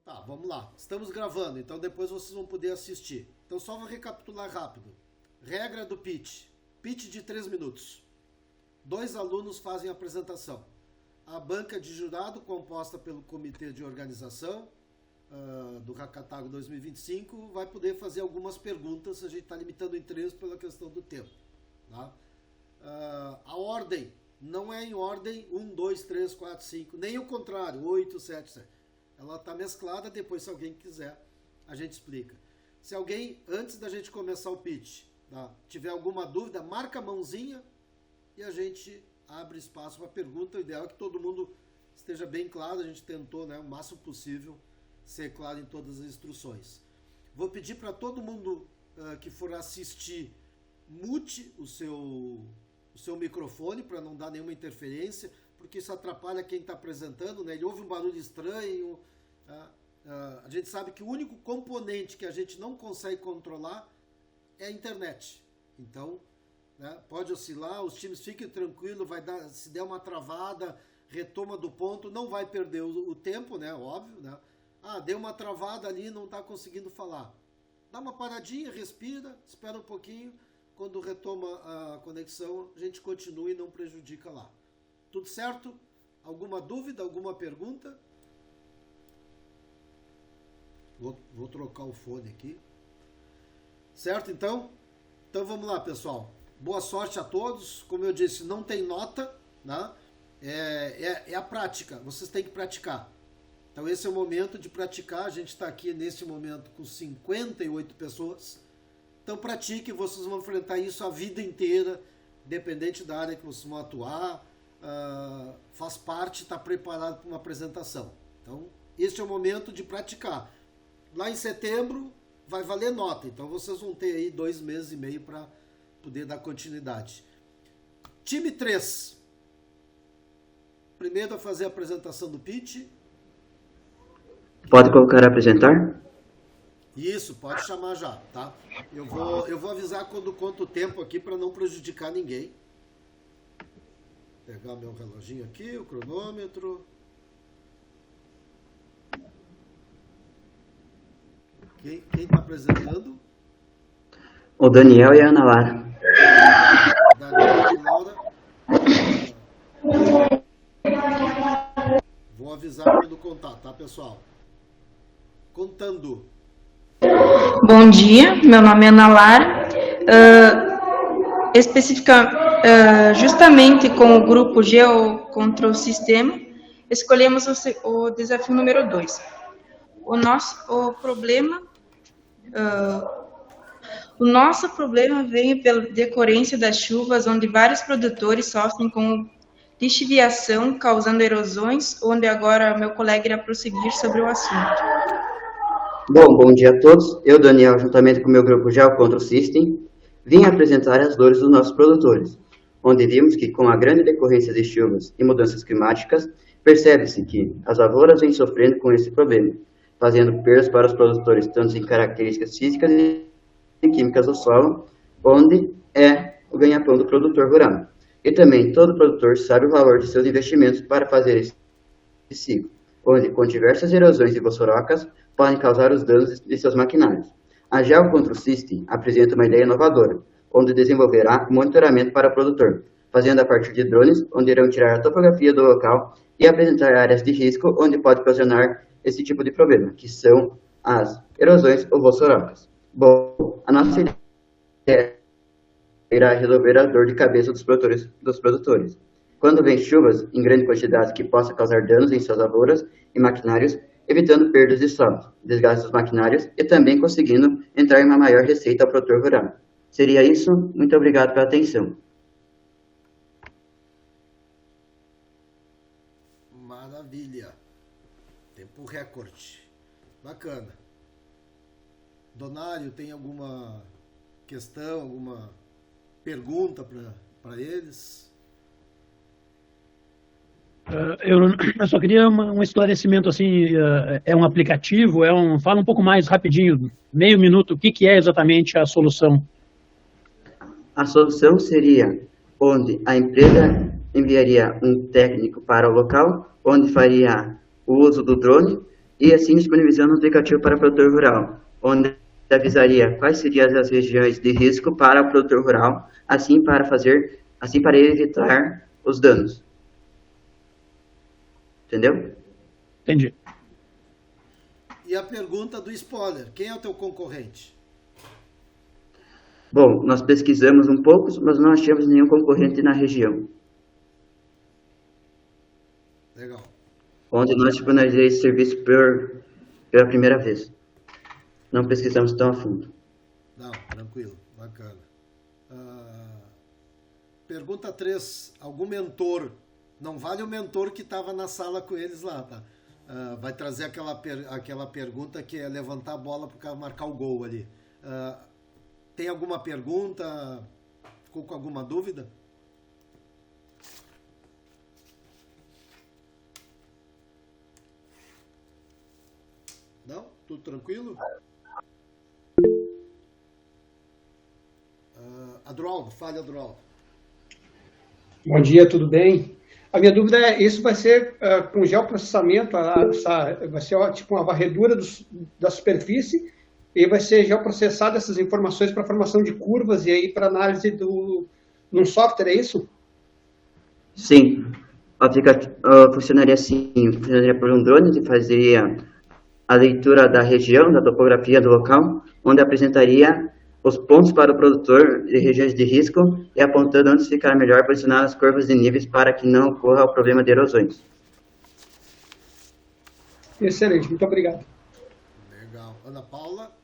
Tá, vamos lá. Estamos gravando, então depois vocês vão poder assistir. Então só vou recapitular rápido. Regra do pitch. Pitch de 3 minutos. 2 alunos fazem a apresentação. A banca de jurado, composta pelo comitê de organização do Hackatago 2025, vai poder fazer algumas perguntas. A gente está limitando em 3 pela questão do tempo. Tá? A ordem não é em ordem 1, 2, 3, 4, 5, nem o contrário, 8, 7, 7. Ela está mesclada, depois se alguém quiser, a gente explica. Se alguém, antes da gente começar o pitch, tá, tiver alguma dúvida, marca a mãozinha e a gente abre espaço para pergunta. O ideal é que todo mundo esteja bem claro, a gente tentou, né, o máximo possível ser claro em todas as instruções. Vou pedir para todo mundo que for assistir, mute o seu microfone para não dar nenhuma interferência, porque isso atrapalha quem está apresentando, né? Ele ouve um barulho estranho. A gente sabe que o único componente que a gente não consegue controlar é a internet. Então, né, pode oscilar, os times fiquem tranquilos, se der uma travada, retoma do ponto, não vai perder o tempo, né? Óbvio, né? Deu uma travada ali, não está conseguindo falar. Dá uma paradinha, respira, espera um pouquinho. Quando retoma a conexão, a gente continua e não prejudica lá. Tudo certo? Alguma dúvida, alguma pergunta? Vou trocar o fone aqui. Certo, então? Então vamos lá, pessoal. Boa sorte a todos. Como eu disse, não tem nota, né? É a prática. Vocês têm que praticar. Então esse é o momento de praticar. A gente está aqui nesse momento com 58 pessoas. Então pratique, vocês vão enfrentar isso a vida inteira, independente da área que vocês vão atuar. Faz parte, está preparado para uma apresentação. Então, este é o momento de praticar. Lá em setembro vai valer nota, então vocês vão ter aí 2 meses e meio para poder dar continuidade. Time 3. Primeiro a fazer a apresentação do pitch. Pode colocar apresentar? Isso, pode chamar já, tá? Eu vou avisar quando conta o tempo aqui para não prejudicar ninguém. Pegar meu reloginho aqui, o cronômetro. Quem está apresentando? O Daniel e a Ana Lara. Daniel e Laura. Vou avisar quando contar, tá, pessoal? Contando. Bom dia, meu nome é Ana Lara. Justamente com o grupo Geocontrol Sistema, escolhemos o desafio número 2. O nosso problema veio pela decorrência das chuvas, onde vários produtores sofrem com lixiviação, causando erosões, onde agora meu colega irá prosseguir sobre o assunto. Bom dia a todos. Eu, Daniel, juntamente com o meu grupo Geocontrol System, vim apresentar as dores dos nossos produtores, onde vimos que, com a grande decorrência de chuvas e mudanças climáticas, percebe-se que as lavouras vêm sofrendo com esse problema, fazendo perdas para os produtores tanto em características físicas e químicas do solo, onde é o ganha-pão do produtor rural. E também todo produtor sabe o valor de seus investimentos para fazer esse ciclo, onde com diversas erosões e vossorocas podem causar os danos de seus maquinários. A Geocontrol System apresenta uma ideia inovadora, onde desenvolverá monitoramento para o produtor, fazendo a partir de drones, onde irão tirar a topografia do local e apresentar áreas de risco onde pode ocasionar esse tipo de problema, que são as erosões ou vossorocas. Bom, a nossa ideia irá resolver a dor de cabeça dos produtores. Quando vem chuvas em grande quantidade que possa causar danos em suas lavouras e maquinários, evitando perdas de solo, desgaste dos maquinários e também conseguindo entrar em uma maior receita ao produtor rural. Seria isso. Muito obrigado pela atenção. Maravilha. Tempo recorde. Bacana. Donário, tem alguma questão, alguma pergunta para eles? Eu só queria um esclarecimento, assim, é um aplicativo, fala um pouco mais rapidinho, meio minuto, o que é exatamente a solução? A solução seria onde a empresa enviaria um técnico para o local, onde faria o uso do drone e assim disponibilizando um aplicativo para o produtor rural, onde avisaria quais seriam as regiões de risco para o produtor rural, assim para evitar os danos. Entendeu? Entendi. E a pergunta do spoiler, quem é o teu concorrente? Bom, nós pesquisamos um pouco, mas não achamos nenhum concorrente na região. Legal. Onde nós disponibilizamos esse serviço pela primeira vez. Não pesquisamos tão a fundo. Não, tranquilo, bacana. Pergunta 3. Algum mentor, não vale o mentor que estava na sala com eles lá, tá? Vai trazer aquela pergunta que é levantar a bola para o cara marcar o gol ali. Tem alguma pergunta? Ficou com alguma dúvida? Não? Tudo tranquilo? Adroaldo, fale, Adroaldo. Bom dia, tudo bem? A minha dúvida é, isso vai ser com geoprocessamento, vai ser tipo uma varredura da superfície e vai ser geoprocessado essas informações para formação de curvas e aí para análise num software, é isso? Sim, o aplicativo funcionaria assim, funcionaria por um drone que fazia a leitura da região, da topografia do local, onde apresentaria os pontos para o produtor de regiões de risco e apontando onde ficar melhor posicionar as curvas de níveis para que não ocorra o problema de erosões. Excelente, muito obrigado. Legal. Ana Paula?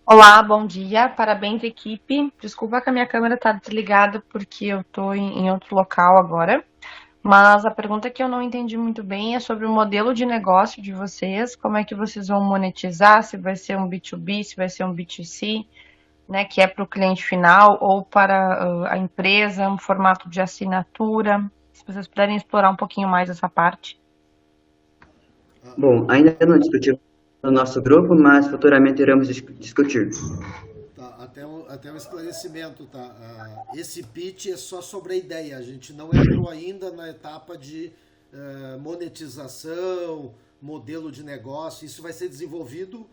Olá, bom dia, parabéns equipe. Desculpa que a minha câmera está desligada porque eu estou em outro local agora, mas a pergunta que eu não entendi muito bem é sobre o modelo de negócio de vocês, como é que vocês vão monetizar, se vai ser um B2B, se vai ser um B2C, né, que é para o cliente final ou para a empresa, um formato de assinatura, se vocês puderem explorar um pouquinho mais essa parte. Bom, ainda não discutimos no nosso grupo, mas futuramente iremos discutir. Tá, até um esclarecimento, tá? Esse pitch é só sobre a ideia, a gente não entrou ainda na etapa de monetização, modelo de negócio, isso vai ser desenvolvido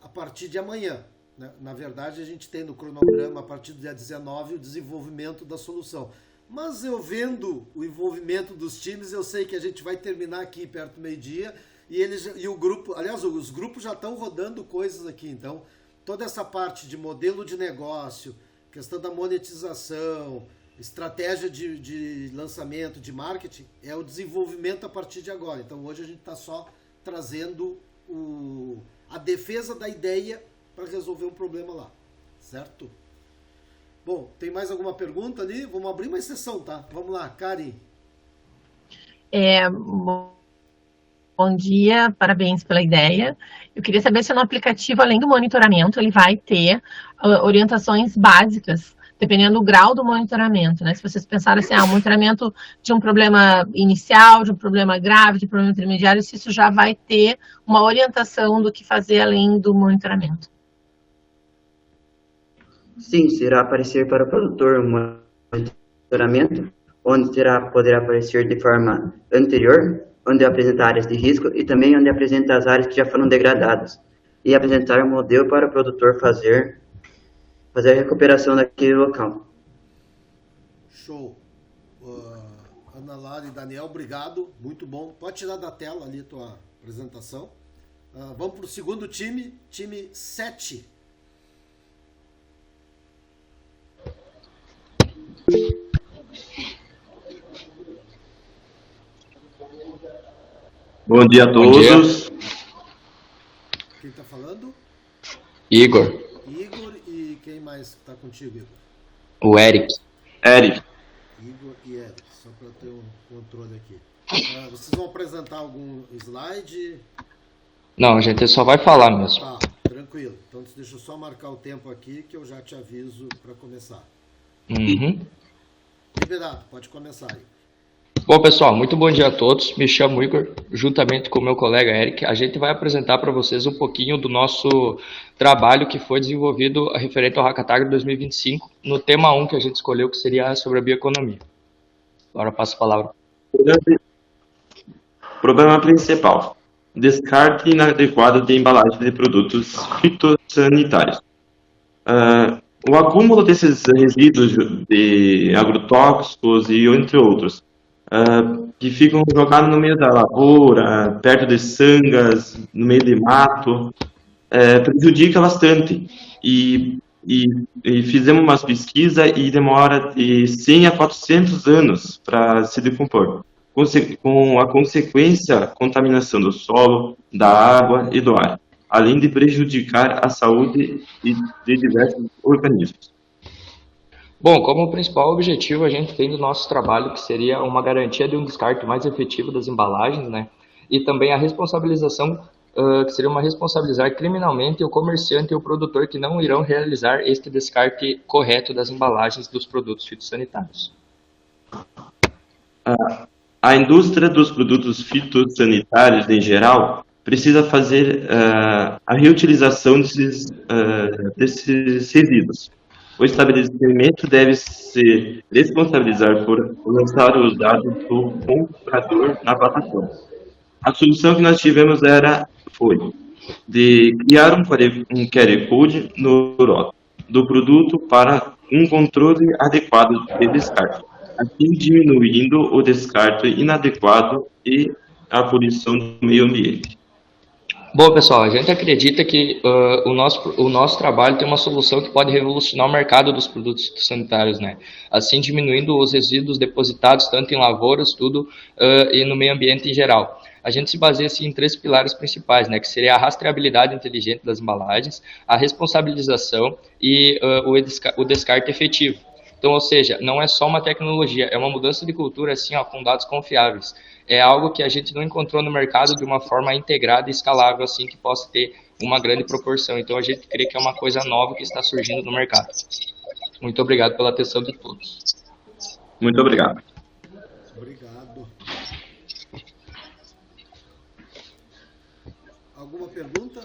a partir de amanhã. Né? Na verdade, a gente tem no cronograma, a partir do dia 19, o desenvolvimento da solução. Mas eu vendo o envolvimento dos times, eu sei que a gente vai terminar aqui perto do meio-dia, e o grupo, aliás, os grupos já estão rodando coisas aqui, então toda essa parte de modelo de negócio, questão da monetização, estratégia de lançamento, de marketing, é o desenvolvimento a partir de agora. Então hoje a gente está só trazendo a defesa da ideia para resolver um problema lá, certo? Bom, tem mais alguma pergunta ali? Vamos abrir uma exceção, tá? Vamos lá, Karen. Bom dia, parabéns pela ideia. Eu queria saber se no aplicativo, além do monitoramento, ele vai ter orientações básicas, dependendo do grau do monitoramento, né? Se vocês pensarem assim, o monitoramento de um problema inicial, de um problema grave, de um problema intermediário, se isso já vai ter uma orientação do que fazer além do monitoramento. Sim, irá aparecer para o produtor um monitoramento, onde poderá aparecer de forma anterior, onde apresenta áreas de risco e também onde apresenta as áreas que já foram degradadas e apresentar um modelo para o produtor fazer a recuperação daquele local. Show. Ana Lara e Daniel, obrigado, muito bom. Pode tirar da tela ali a tua apresentação. Vamos para o segundo time 7. Bom dia a todos. Quem está falando? Igor. Igor e quem mais está contigo, Igor? O Eric. Igor e Eric, só para ter um controle aqui. Vocês vão apresentar algum slide? Não, a gente só vai falar mesmo. Tá, tranquilo. Então deixa eu só marcar o tempo aqui que eu já te aviso para começar. Uhum. Liberado, pode começar aí. Bom, pessoal, muito bom dia a todos. Me chamo Igor, juntamente com o meu colega Eric. A gente vai apresentar para vocês um pouquinho do nosso trabalho que foi desenvolvido referente ao Hackatagro 2025, no tema 1 que a gente escolheu, que seria sobre a bioeconomia. Agora eu passo a palavra. Problema principal: descarte inadequado de embalagem de produtos fitossanitários. O acúmulo desses resíduos de agrotóxicos e entre outros, que ficam jogados no meio da lavoura, perto de sangas, no meio de mato, prejudica bastante. E fizemos umas pesquisas e demora de 100 a 400 anos para se decompor, com a consequência contaminação do solo, da água e do ar, além de prejudicar a saúde de diversos organismos. Bom, como principal objetivo a gente tem do nosso trabalho, que seria uma garantia de um descarte mais efetivo das embalagens, né? E também a responsabilização, que seria uma responsabilizar criminalmente o comerciante e o produtor que não irão realizar este descarte correto das embalagens dos produtos fitossanitários. A indústria dos produtos fitossanitários, em geral, precisa fazer a reutilização desses resíduos. O estabelecimento deve se responsabilizar por lançar os dados do comprador na plataforma. A solução que nós tivemos foi de criar um QR Code no rótulo do produto para um controle adequado de descarte, assim diminuindo o descarte inadequado e a poluição do meio ambiente. Bom, pessoal, a gente acredita que o nosso trabalho tem uma solução que pode revolucionar o mercado dos produtos fitossanitários, né? Assim, diminuindo os resíduos depositados tanto em lavouras, e no meio ambiente em geral. A gente se baseia assim, em 3 pilares principais, né? Que seria a rastreabilidade inteligente das embalagens, a responsabilização e o descarte efetivo. Então, ou seja, não é só uma tecnologia, é uma mudança de cultura assim, ó, com dados confiáveis. É algo que a gente não encontrou no mercado de uma forma integrada e escalável, assim, que possa ter uma grande proporção. Então, a gente crê que é uma coisa nova que está surgindo no mercado. Muito obrigado pela atenção de todos. Muito obrigado. Obrigado. Alguma pergunta?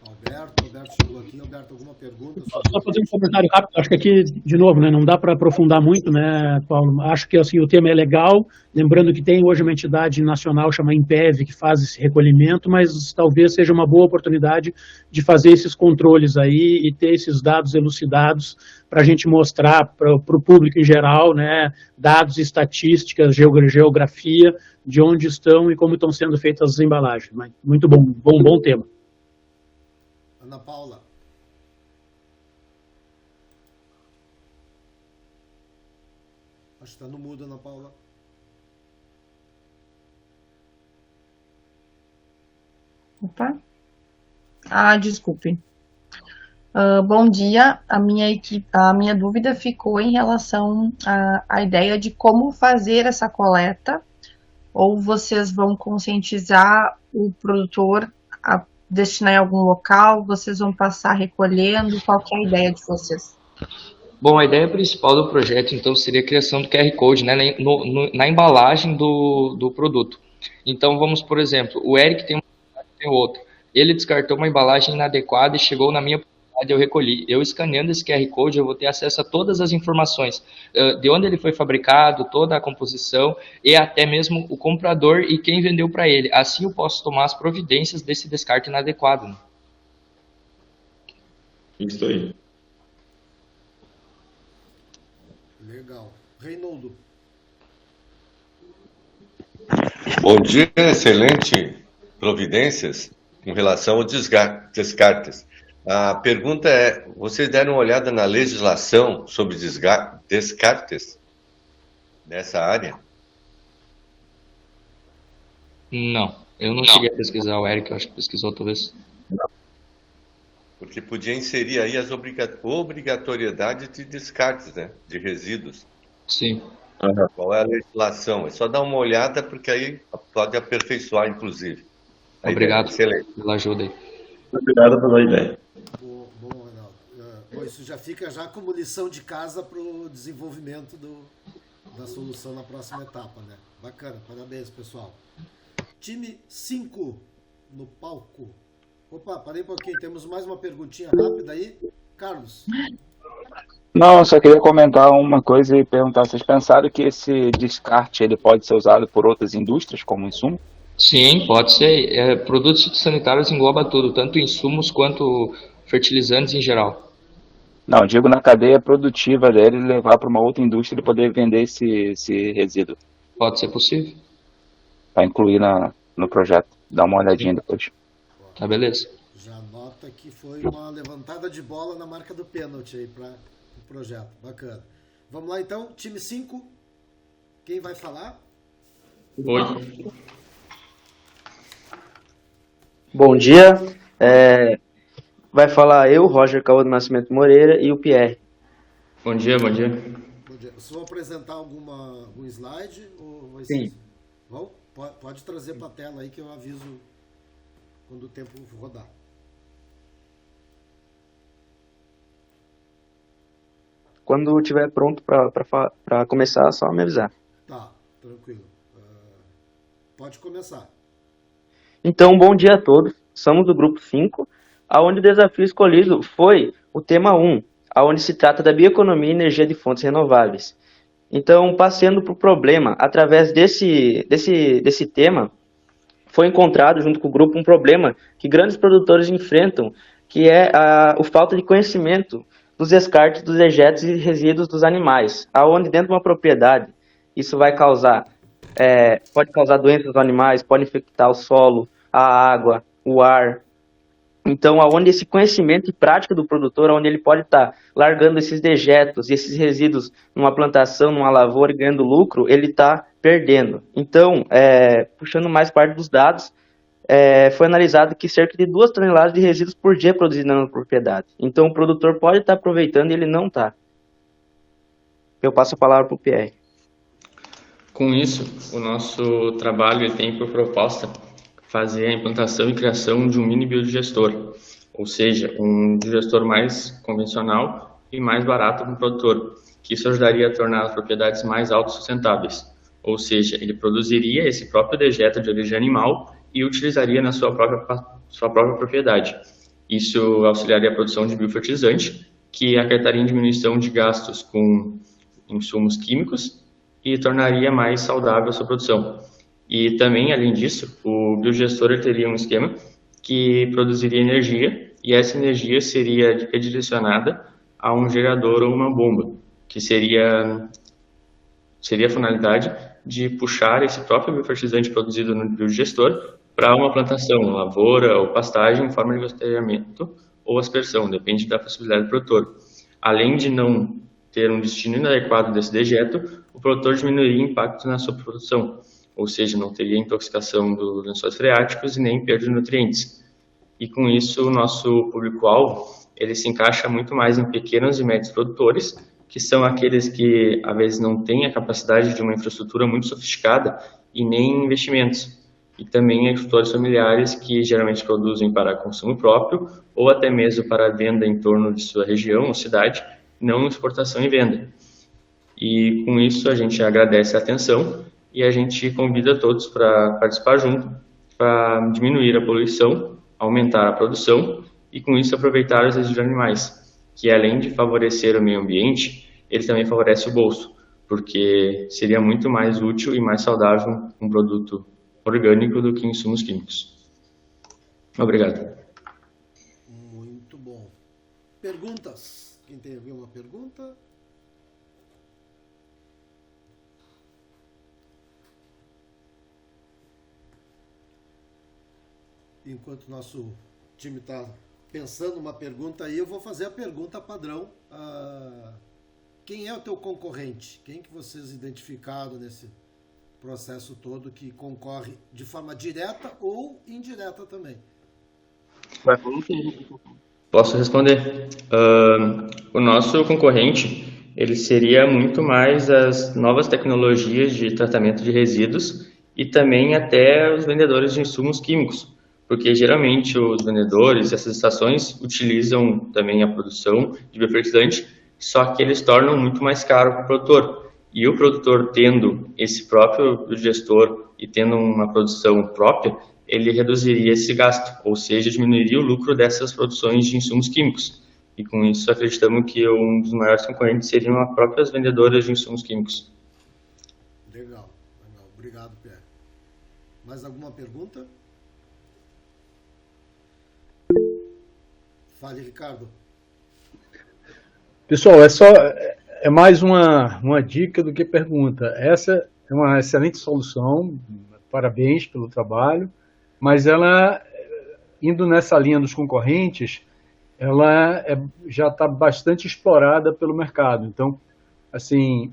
Alberto chegou aqui. Alberto, alguma pergunta? Só fazer um comentário rápido. Acho que aqui, de novo, né, não dá para aprofundar muito, né, Paulo? Acho que assim, o tema é legal. Lembrando que tem hoje uma entidade nacional chamada Impev que faz esse recolhimento, mas talvez seja uma boa oportunidade de fazer esses controles aí e ter esses dados elucidados para a gente mostrar para o público em geral, né, dados, estatísticas, geografia, de onde estão e como estão sendo feitas as embalagens. Mas muito bom tema. Ana Paula. Acho que está no mudo, Ana Paula. Opa. Desculpe. Bom dia. A minha dúvida ficou em relação à ideia de como fazer essa coleta, ou vocês vão conscientizar o produtor a destinar em algum local, vocês vão passar recolhendo, qual que é a ideia de vocês? Bom, a ideia principal do projeto, então, seria a criação do QR Code, né, na embalagem do produto. Então, vamos, por exemplo, o Eric tem uma embalagem, tem outra. Ele descartou uma embalagem inadequada e chegou na minha propriedade, eu recolhi. Eu escaneando esse QR Code, eu vou ter acesso a todas as informações, de onde ele foi fabricado, toda a composição, e até mesmo o comprador e quem vendeu para ele. Assim eu posso tomar as providências desse descarte inadequado. Né? Isso aí. Legal. Reinaldo. Bom dia, excelente providências com relação aos descartes. A pergunta é, vocês deram uma olhada na legislação sobre descartes nessa área? Não, eu não cheguei a pesquisar, o Eric, eu acho que pesquisou talvez. Porque podia inserir aí as obrigatoriedades de descartes, né, de resíduos. Sim. Qual é a legislação? É só dar uma olhada, porque aí pode aperfeiçoar, inclusive. Obrigado excelente pela ajuda aí. Obrigado pela ideia. Bom, Reinaldo. Isso já fica como lição de casa para o desenvolvimento da solução na próxima etapa, né? Bacana, parabéns, pessoal. Time 5 no palco. Opa, parei um pouquinho, temos mais uma perguntinha rápida aí. Carlos. Não, eu só queria comentar uma coisa e perguntar, vocês pensaram que esse descarte ele pode ser usado por outras indústrias como insumo? Sim, pode ser. Produtos fitossanitários engloba tudo, tanto insumos quanto fertilizantes em geral. Não, digo na cadeia produtiva dele, levar para uma outra indústria e poder vender esse resíduo. Pode ser possível. Para incluir no projeto. Dá uma olhadinha depois. Tá, beleza. Já nota que foi uma levantada de bola na marca do pênalti aí para o projeto. Bacana. Vamos lá então, time 5. Quem vai falar? Oi. Bom dia. Vai falar eu, Roger Cauã do Nascimento Moreira e o Pierre. Bom dia, bom dia. Bom dia. Vocês vão apresentar algum slide? Ou vai Sim. ser... Bom, pode trazer para a tela aí que eu aviso quando o tempo rodar. Quando estiver pronto para começar, é só me avisar. Tá, tranquilo. Pode começar. Então, bom dia a todos. Somos do grupo 5, aonde o desafio escolhido foi o tema 1, aonde se trata da bioeconomia e energia de fontes renováveis. Então, passando para o problema, através desse tema, foi encontrado junto com o grupo um problema que grandes produtores enfrentam, que é a falta de conhecimento dos descartes dos dejetos e resíduos dos animais, aonde dentro de uma propriedade isso vai causar, pode causar doenças nos animais, pode infectar o solo, a água, o ar. Então, aonde esse conhecimento e prática do produtor, onde ele pode estar largando esses dejetos e esses resíduos numa plantação, numa lavoura e ganhando lucro, ele está perdendo. Então, puxando mais parte dos dados, foi analisado que cerca de 2 toneladas de resíduos por dia produzidos na propriedade. Então, o produtor pode estar aproveitando e ele não está. Eu passo a palavra para o Pierre. Com isso, o nosso trabalho ele tem por proposta fazer a implantação e criação de um mini biodigestor, ou seja, um digestor mais convencional e mais barato para o produtor, que isso ajudaria a tornar as propriedades mais autossustentáveis, ou seja, ele produziria esse próprio dejeto de origem animal e utilizaria na sua própria propriedade. Isso auxiliaria a produção de biofertilizante, que acarretaria em diminuição de gastos com insumos químicos e tornaria mais saudável a sua produção. E também, além disso, o biodigestor teria um esquema que produziria energia e essa energia seria redirecionada a um gerador ou uma bomba, que seria a finalidade de puxar esse próprio biofertilizante produzido no biodigestor para uma plantação, lavoura ou pastagem em forma de rastreamento ou aspersão, depende da possibilidade do produtor. Além de não ter um destino inadequado desse dejeto, o produtor diminuiria o impacto na sua produção, ou seja, não teria intoxicação dos lençóis freáticos e nem perda de nutrientes. E com isso, o nosso público-alvo, ele se encaixa muito mais em pequenos e médios produtores, que são aqueles que, às vezes, não têm a capacidade de uma infraestrutura muito sofisticada e nem investimentos. E também agricultores familiares que geralmente produzem para consumo próprio ou até mesmo para venda em torno de sua região ou cidade, não exportação e venda. E com isso, a gente agradece a atenção e a gente convida todos para participar junto, para diminuir a poluição, aumentar a produção e com isso aproveitar os resíduos de animais, que além de favorecer o meio ambiente, ele também favorece o bolso, porque seria muito mais útil e mais saudável um produto orgânico do que insumos químicos. Obrigado. Muito bom. Perguntas? Quem tem alguma pergunta? Enquanto o nosso time está pensando uma pergunta aí, eu vou fazer a pergunta padrão. Quem é o teu concorrente? Quem que vocês identificaram nesse processo todo que concorre de forma direta ou indireta também? Posso responder. O nosso concorrente, ele seria muito mais as novas tecnologias de tratamento de resíduos e também até os vendedores de insumos químicos, porque geralmente os vendedores, essas estações, utilizam também a produção de biofertilizante, só que eles tornam muito mais caro para o produtor. E o produtor tendo esse próprio gestor e tendo uma produção própria, ele reduziria esse gasto, ou seja, diminuiria o lucro dessas produções de insumos químicos. E com isso acreditamos que um dos maiores concorrentes seriam as próprias vendedoras de insumos químicos. Legal. Obrigado, Pierre. Mais alguma pergunta? Fale, Ricardo. Pessoal, é mais uma dica do que pergunta. Essa é uma excelente solução, parabéns pelo trabalho, mas ela, indo nessa linha dos concorrentes, ela já está bastante explorada pelo mercado. Então, assim,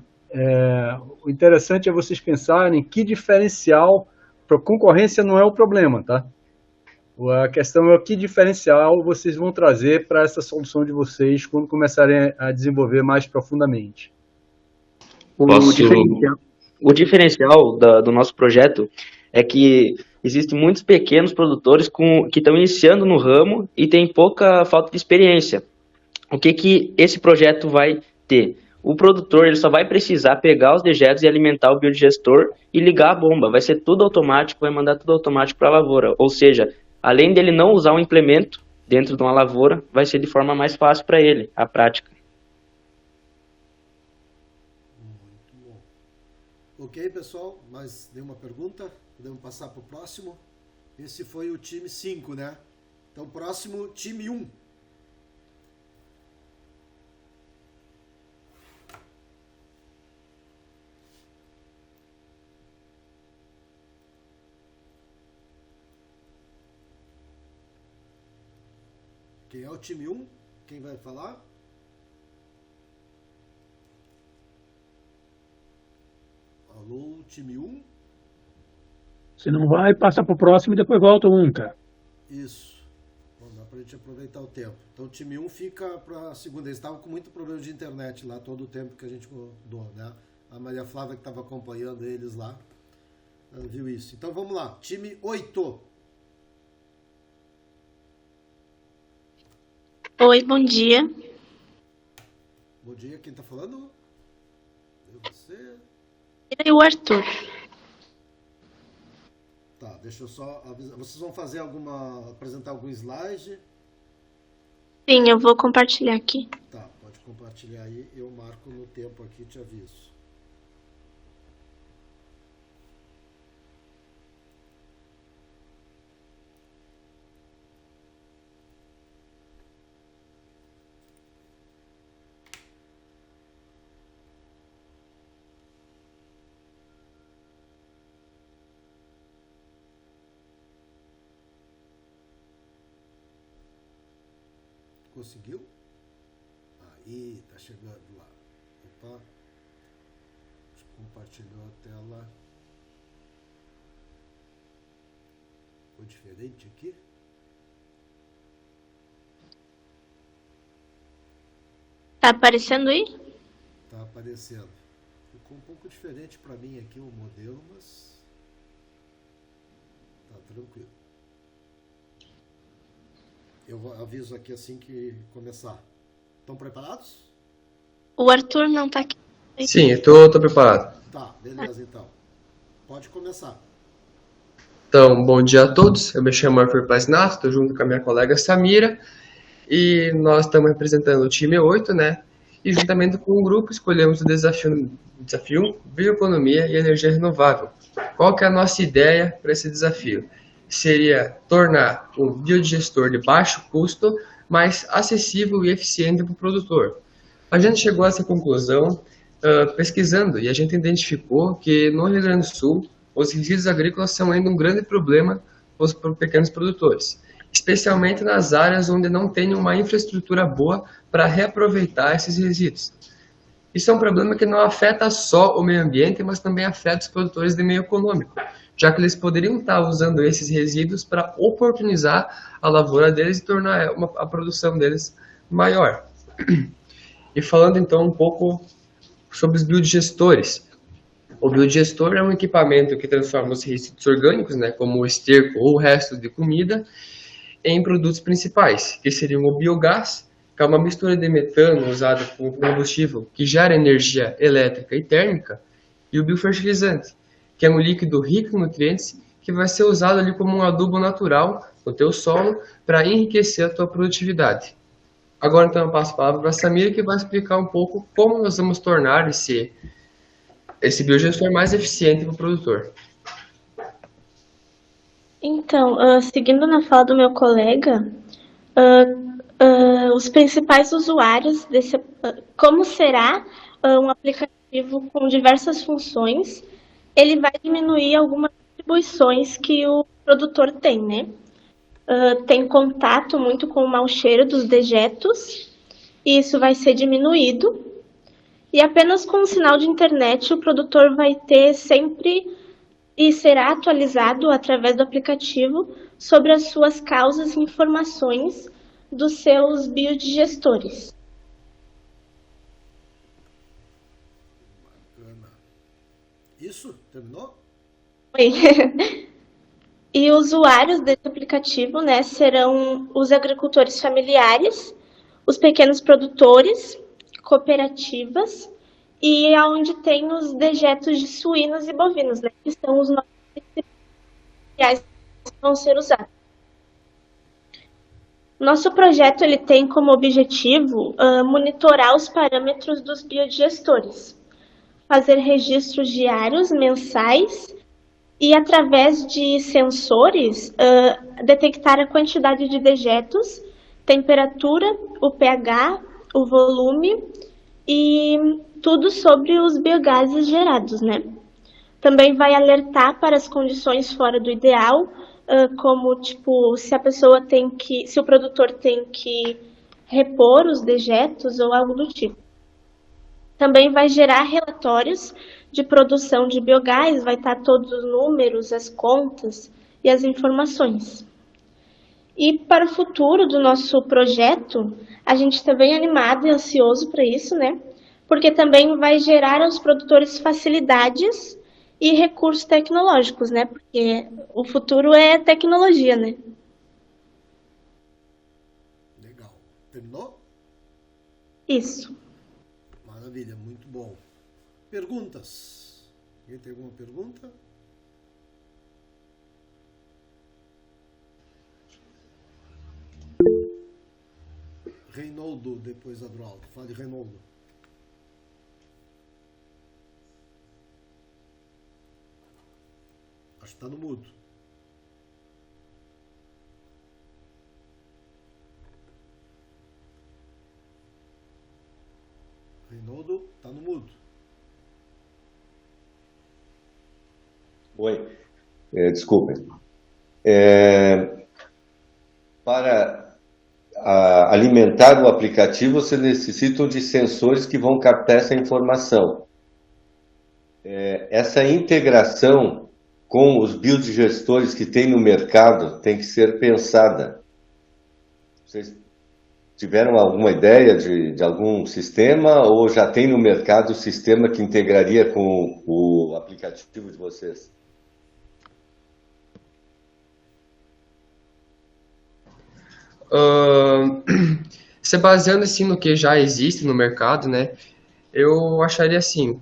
o interessante é vocês pensarem que diferencial, para concorrência não é o problema, tá? A questão é que diferencial vocês vão trazer para essa solução de vocês quando começarem a desenvolver mais profundamente. O diferencial do nosso projeto é que existem muitos pequenos produtores que estão iniciando no ramo e têm pouca falta de experiência. O que esse projeto vai ter? O produtor ele só vai precisar pegar os dejetos e alimentar o biodigestor e ligar a bomba. Vai ser tudo automático, vai mandar tudo automático para a lavoura. Ou seja, além dele não usar um implemento dentro de uma lavoura, vai ser de forma mais fácil para ele, a prática. Muito bom. Ok, pessoal, mais nenhuma pergunta? Podemos passar para o próximo? Esse foi o time 5, né? Então, próximo, time 1. Quem é o time 1? Quem vai falar? Alô, time 1? Se não vai, passa pro próximo e depois volta um, cara. Isso. Bom, dá pra gente aproveitar o tempo. Então o time 1 fica pra segunda. Eles estavam com muito problema de internet lá todo o tempo que a gente mudou, né? A Maria Flávia que estava acompanhando eles lá, ela viu isso. Então vamos lá. Time 8. Oi, bom dia. Bom dia, quem tá falando? Você? E o Arthur. Tá, deixa eu só avisar. Vocês vão fazer apresentar algum slide? Sim, eu vou compartilhar aqui. Tá, pode compartilhar aí, eu marco no tempo aqui e te aviso. Conseguiu? Aí, tá chegando lá. Opa. Compartilhou a tela. Ficou diferente aqui? Tá aparecendo aí? Tá aparecendo. Ficou um pouco diferente para mim aqui o modelo, mas tá tranquilo. Eu aviso aqui assim que começar. Estão preparados? O Arthur não tá aqui. Sim, eu tô preparado. Tá, beleza então. Pode começar. Então, bom dia a todos. Eu me chamo Arthur Pazinato, estou junto com a minha colega Samira. E nós estamos representando o time 8, né? E juntamente com o grupo escolhemos o desafio Bioeconomia e Energia Renovável. Qual que é a nossa ideia para esse desafio? Seria tornar um biodigestor de baixo custo mais acessível e eficiente para o produtor. A gente chegou a essa conclusão pesquisando e a gente identificou que no Rio Grande do Sul os resíduos agrícolas são ainda um grande problema para os pequenos produtores, especialmente nas áreas onde não tem uma infraestrutura boa para reaproveitar esses resíduos. Isso é um problema que não afeta só o meio ambiente, mas também afeta os produtores de meio econômico, já que eles poderiam estar usando esses resíduos para oportunizar a lavoura deles e tornar a produção deles maior. E falando então um pouco sobre os biodigestores. O biodigestor é um equipamento que transforma os resíduos orgânicos, né, como o esterco ou restos de comida, em produtos principais, que seriam o biogás, que é uma mistura de metano usado como combustível que gera energia elétrica e térmica, e o biofertilizante, que é um líquido rico em nutrientes que vai ser usado ali como um adubo natural no teu solo para enriquecer a tua produtividade. Agora, então, eu passo a palavra para a Samira, que vai explicar um pouco como nós vamos tornar esse biodigestor mais eficiente para o produtor. Então, seguindo na fala do meu colega, os principais usuários como será um aplicativo com diversas funções, ele vai diminuir algumas atribuições que o produtor tem, né? Tem contato muito com o mau cheiro dos dejetos, e isso vai ser diminuído. E apenas com o sinal de internet o produtor vai ter sempre e será atualizado através do aplicativo sobre as suas causas e informações dos seus biodigestores. Isso? Terminou? Oi. E usuários desse aplicativo, né, serão os agricultores familiares, os pequenos produtores, cooperativas e onde tem os dejetos de suínos e bovinos, né, que são os nossos principais que vão ser usados. Nosso projeto ele tem como objetivo monitorar os parâmetros dos biodigestores, fazer registros diários, mensais, e através de sensores, detectar a quantidade de dejetos, temperatura, o pH, o volume e tudo sobre os biogases gerados, né? Também vai alertar para as condições fora do ideal, como tipo se o produtor tem que repor os dejetos ou algo do tipo. Também vai gerar relatórios de produção de biogás, vai estar todos os números, as contas e as informações. E para o futuro do nosso projeto, a gente está bem animado e ansioso para isso, né? Porque também vai gerar aos produtores facilidades e recursos tecnológicos, né? Porque o futuro é tecnologia, né? Legal. Terminou? Isso. Maravilha, muito bom. Perguntas? Alguém tem alguma pergunta? Reinaldo, depois Adroaldo. Fale, Reinaldo. Acho que está no mudo. Reinaldo, está no mudo. Oi, desculpem. Para alimentar o aplicativo, você necessita de sensores que vão captar essa informação. Essa integração com os biodigestores que tem no mercado tem que ser pensada. Vocês tiveram alguma ideia de algum sistema ou já tem no mercado o sistema que integraria com o aplicativo de vocês? Se baseando assim no que já existe no mercado, né, eu acharia assim,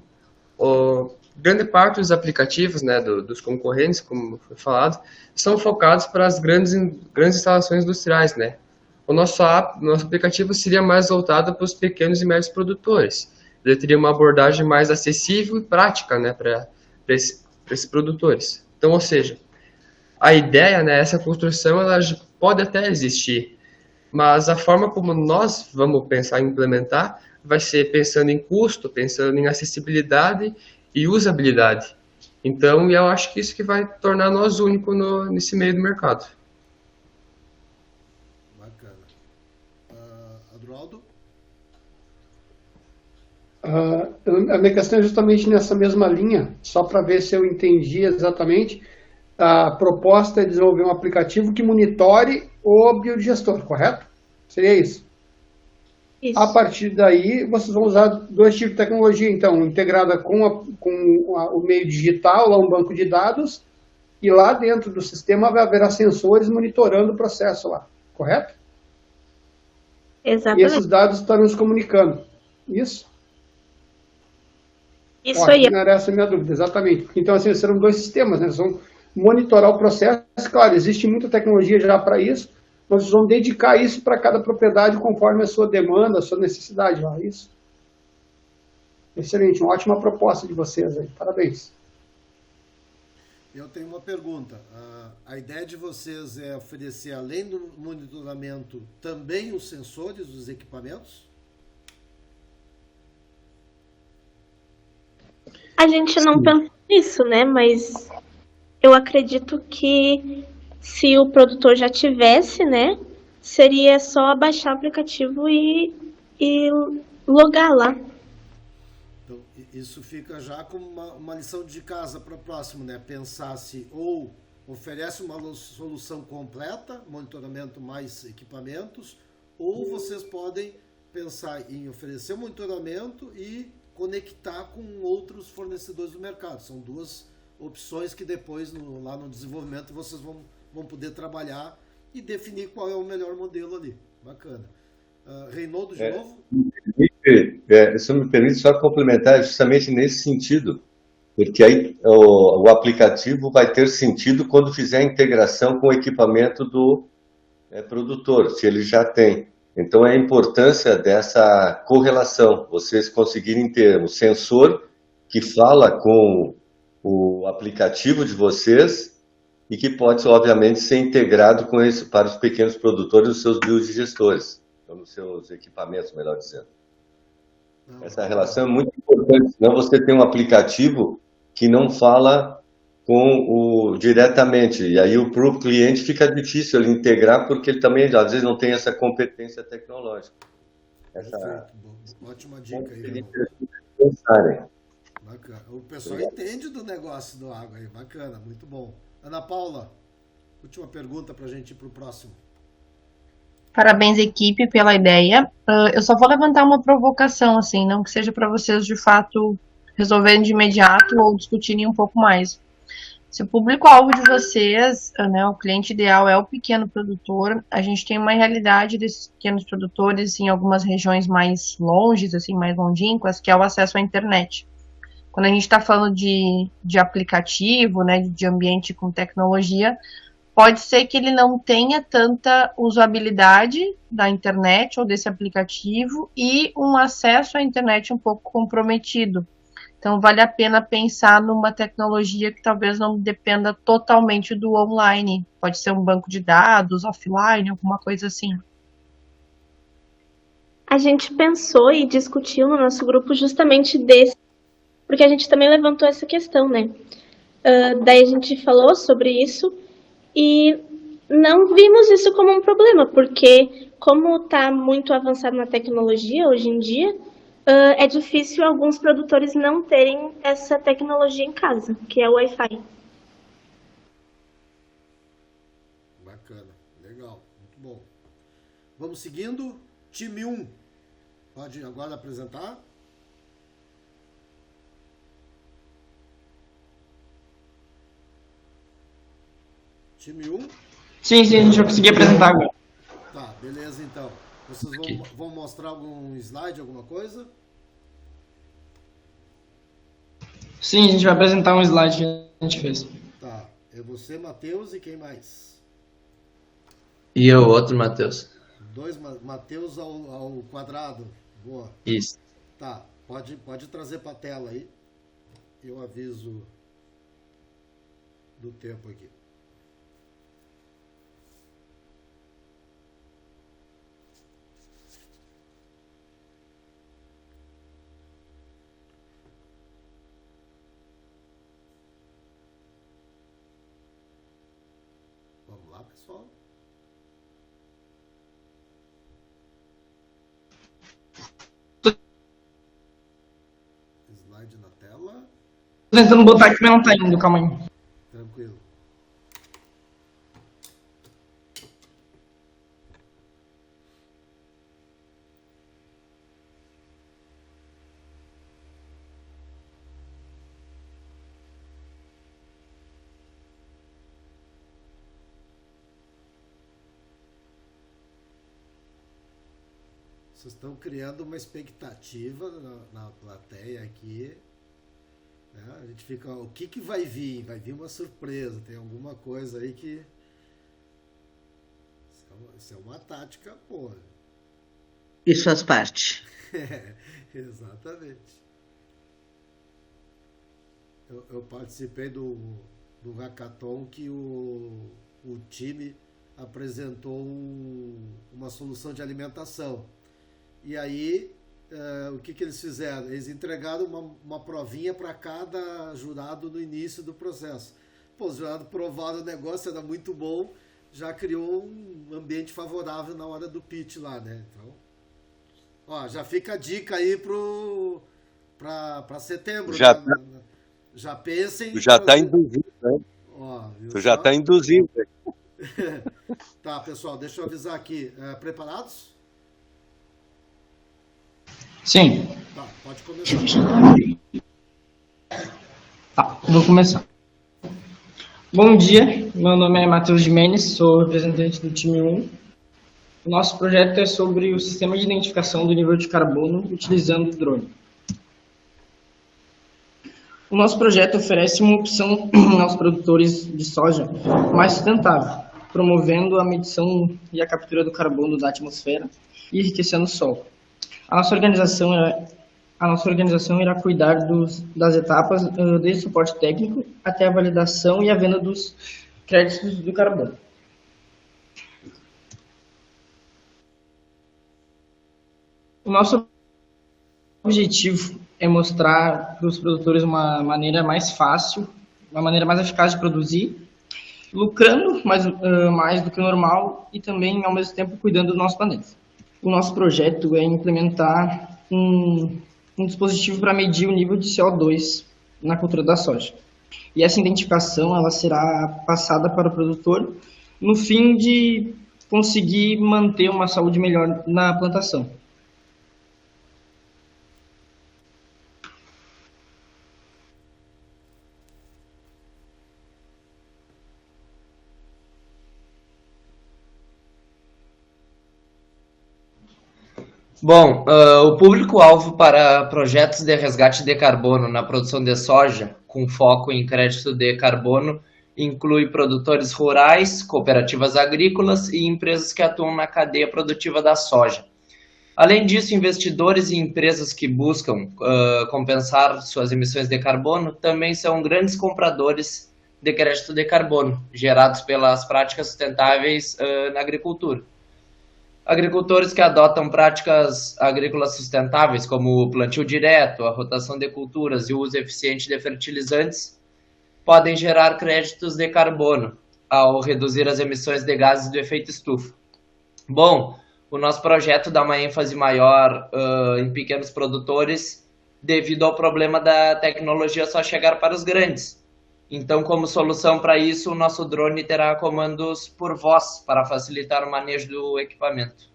grande parte dos aplicativos, né, dos concorrentes, como foi falado, são focados para as grandes instalações industriais, né. O nosso aplicativo seria mais voltado para os pequenos e médios produtores. Ele teria uma abordagem mais acessível e prática, né, para esses produtores. Então, ou seja, a ideia, né, essa construção, ela pode até existir, mas a forma como nós vamos pensar em implementar vai ser pensando em custo, pensando em acessibilidade e usabilidade. Então, eu acho que isso que vai tornar nós únicos nesse meio do mercado. Bacana. Adroaldo? A minha questão é justamente nessa mesma linha, só para ver se eu entendi exatamente. A proposta é desenvolver um aplicativo que monitore o biodigestor, correto? Seria isso? Isso. A partir daí, vocês vão usar dois tipos de tecnologia, então, integrada com o meio digital, lá um banco de dados, e lá dentro do sistema vai haver sensores monitorando o processo lá, correto? Exatamente. E esses dados estarão se comunicando. Isso? Isso aí. Não era essa a minha dúvida, exatamente. Então, assim, serão dois sistemas, né? Vão monitorar o processo. Claro, existe muita tecnologia já para isso, nós vamos dedicar isso para cada propriedade conforme a sua demanda, a sua necessidade. Ó, isso. Excelente, uma ótima proposta de vocês aí. Parabéns. Eu tenho uma pergunta. A ideia de vocês é oferecer, além do monitoramento, também os sensores dos equipamentos? A gente não pensa nisso, né? Mas eu acredito que se o produtor já tivesse, né? Seria só baixar o aplicativo e logar lá. Então, isso fica já como uma lição de casa para o próximo, né? Pensar se ou oferece uma solução completa, monitoramento mais equipamentos, ou vocês podem pensar em oferecer monitoramento e conectar com outros fornecedores do mercado. São duas opções que depois, lá no desenvolvimento, vocês vão poder trabalhar e definir qual é o melhor modelo ali. Bacana. Reinaldo, de novo? Se me permite só complementar justamente nesse sentido, porque aí o aplicativo vai ter sentido quando fizer a integração com o equipamento do produtor, se ele já tem. Então, é a importância dessa correlação, vocês conseguirem ter um sensor que fala com o aplicativo de vocês e que pode, obviamente, ser integrado com isso para os pequenos produtores, os seus biodigestores, ou nos seus equipamentos, melhor dizendo. Essa relação é muito importante, senão você tem um aplicativo que não fala diretamente, e aí para o cliente fica difícil ele integrar, porque ele também, às vezes, não tem essa competência tecnológica. Perfeito, ótima dica aí. Bacana. O pessoal entende do negócio do água aí, bacana, muito bom. Ana Paula, última pergunta para a gente ir para o próximo. Parabéns, equipe, pela ideia. Eu só vou levantar uma provocação, assim, não que seja para vocês, de fato, resolverem de imediato ou discutirem um pouco mais. Se o público-alvo de vocês, né, o cliente ideal é o pequeno produtor, a gente tem uma realidade desses pequenos produtores em algumas regiões mais longes, assim, mais longínquas, que é o acesso à internet. Quando a gente está falando de aplicativo, né, de ambiente com tecnologia, pode ser que ele não tenha tanta usabilidade da internet ou desse aplicativo e um acesso à internet um pouco comprometido. Então, vale a pena pensar numa tecnologia que talvez não dependa totalmente do online. Pode ser um banco de dados, offline, alguma coisa assim. A gente pensou e discutiu no nosso grupo justamente desse, porque a gente também levantou essa questão, né? Daí a gente falou sobre isso e não vimos isso como um problema, porque como está muito avançado na tecnologia hoje em dia, é difícil alguns produtores não terem essa tecnologia em casa, que é o Wi-Fi. Bacana, legal, muito bom. Vamos seguindo. Time 1, pode agora apresentar? Time 1? Sim, a gente vai conseguir apresentar agora. Tá, beleza então. Vocês vão mostrar algum slide, alguma coisa? Sim, a gente vai apresentar um slide que a gente fez. Tá, é você, Matheus, e quem mais? E eu, outro Matheus. Dois Matheus ao quadrado. Boa. Isso. Tá, pode trazer para a tela aí. Eu aviso do tempo aqui. Vamos lá, pessoal. Slide na tela. Tô tentando botar aqui, mas não tá indo, calma aí. Tranquilo. Vocês estão criando uma expectativa na plateia aqui. Né? A gente fica, o que vai vir? Vai vir uma surpresa, tem alguma coisa aí que... Isso é uma tática boa. Isso faz parte. Exatamente. Eu participei do hackathon que o time apresentou uma solução de alimentação. E aí, o que eles fizeram? Eles entregaram uma provinha para cada jurado no início do processo. Pô, os jurados provaram o negócio, era muito bom, já criou um ambiente favorável na hora do pitch lá, né? Então, ó, já fica a dica aí para setembro. Já, né? Já pensem... Tu já está induzindo, né? Ó, tu já está induzindo. Tá, pessoal, deixa eu avisar aqui. Preparados? Sim. Tá, pode começar. Tá, vou começar. Bom dia, meu nome é Matheus Jimenez, sou representante do time 1. O nosso projeto é sobre o sistema de identificação do nível de carbono utilizando o drone. O nosso projeto oferece uma opção aos produtores de soja mais sustentável, promovendo a medição e a captura do carbono da atmosfera e enriquecendo o solo. A nossa organização irá cuidar das etapas desde o suporte técnico até a validação e a venda dos créditos do carbono. O nosso objetivo é mostrar para os produtores uma maneira mais fácil, uma maneira mais eficaz de produzir, lucrando mais do que o normal e também, ao mesmo tempo, cuidando do nosso planeta. O nosso projeto é implementar um dispositivo para medir o nível de CO2 na cultura da soja. E essa identificação ela será passada para o produtor no fim de conseguir manter uma saúde melhor na plantação. Bom, o público-alvo para projetos de resgate de carbono na produção de soja, com foco em crédito de carbono, inclui produtores rurais, cooperativas agrícolas e empresas que atuam na cadeia produtiva da soja. Além disso, investidores e empresas que buscam compensar suas emissões de carbono também são grandes compradores de crédito de carbono, gerados pelas práticas sustentáveis na agricultura. Agricultores que adotam práticas agrícolas sustentáveis, como o plantio direto, a rotação de culturas e o uso eficiente de fertilizantes, podem gerar créditos de carbono ao reduzir as emissões de gases do efeito estufa. Bom, o nosso projeto dá uma ênfase maior em pequenos produtores devido ao problema da tecnologia só chegar para os grandes. Então, como solução para isso, o nosso drone terá comandos por voz para facilitar o manejo do equipamento.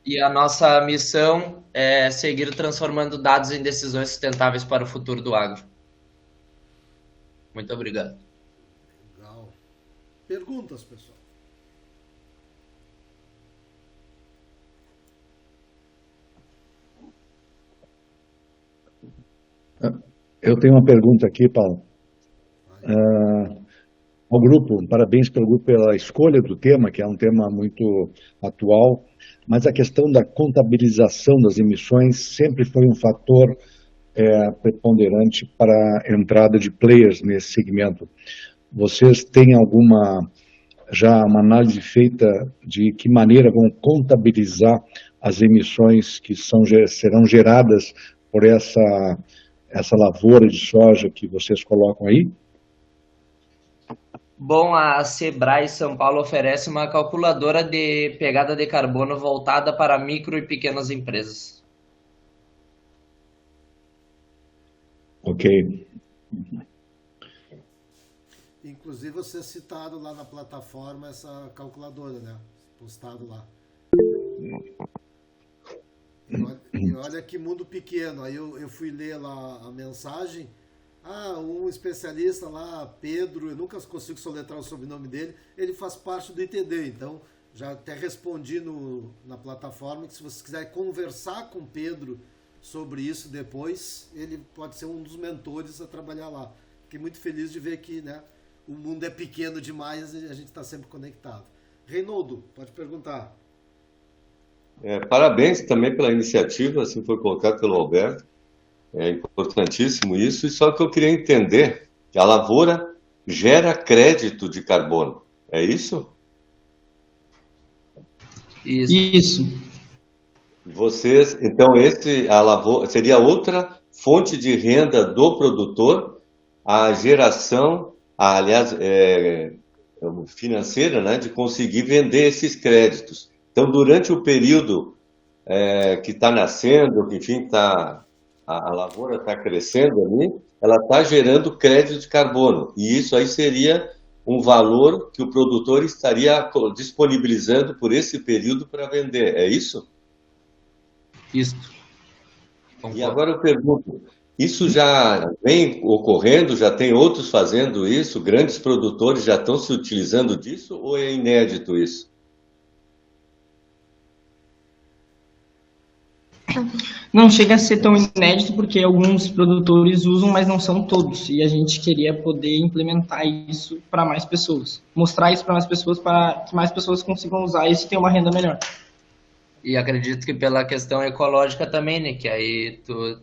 E a nossa missão é seguir transformando dados em decisões sustentáveis para o futuro do agro. Muito obrigado. Legal. Perguntas, pessoal? Eu tenho uma pergunta aqui, Paulo. Ao grupo, parabéns pelo grupo pela escolha do tema, que é um tema muito atual, mas a questão da contabilização das emissões sempre foi um fator preponderante para a entrada de players nesse segmento. Vocês têm já uma análise feita de que maneira vão contabilizar as emissões que serão geradas por essa lavoura de soja que vocês colocam aí? Bom, a Sebrae São Paulo oferece uma calculadora de pegada de carbono voltada para micro e pequenas empresas. Ok. Inclusive, vocês citaram lá na plataforma essa calculadora, né? Postado lá. E olha que mundo pequeno. Aí eu fui ler lá a mensagem. Um especialista lá, Pedro, eu nunca consigo soletrar o sobrenome dele, ele faz parte do ITD. Então, já até respondi na plataforma que se vocês quiserem conversar com o Pedro sobre isso depois, ele pode ser um dos mentores a trabalhar lá. Fiquei muito feliz de ver que, né, o mundo é pequeno demais e a gente está sempre conectado. Reinaldo, pode perguntar. Parabéns também pela iniciativa, assim foi colocado pelo Alberto. É importantíssimo isso, e só que eu queria entender que a lavoura gera crédito de carbono. É isso? Isso. Vocês, então, a lavoura seria outra fonte de renda do produtor, a geração, aliás, financeira, né, de conseguir vender esses créditos. Então, durante o período que está nascendo, que enfim, a lavoura está crescendo ali, ela está gerando crédito de carbono. E isso aí seria um valor que o produtor estaria disponibilizando por esse período para vender. É isso? Isso. E agora eu pergunto, isso já vem ocorrendo, já tem outros fazendo isso, grandes produtores já estão se utilizando disso, ou é inédito isso? Não chega a ser tão inédito, porque alguns produtores usam, mas não são todos. E a gente queria poder implementar isso para mais pessoas. Mostrar isso para mais pessoas, para que mais pessoas consigam usar isso e ter uma renda melhor. E acredito que pela questão ecológica também, né? Que aí tu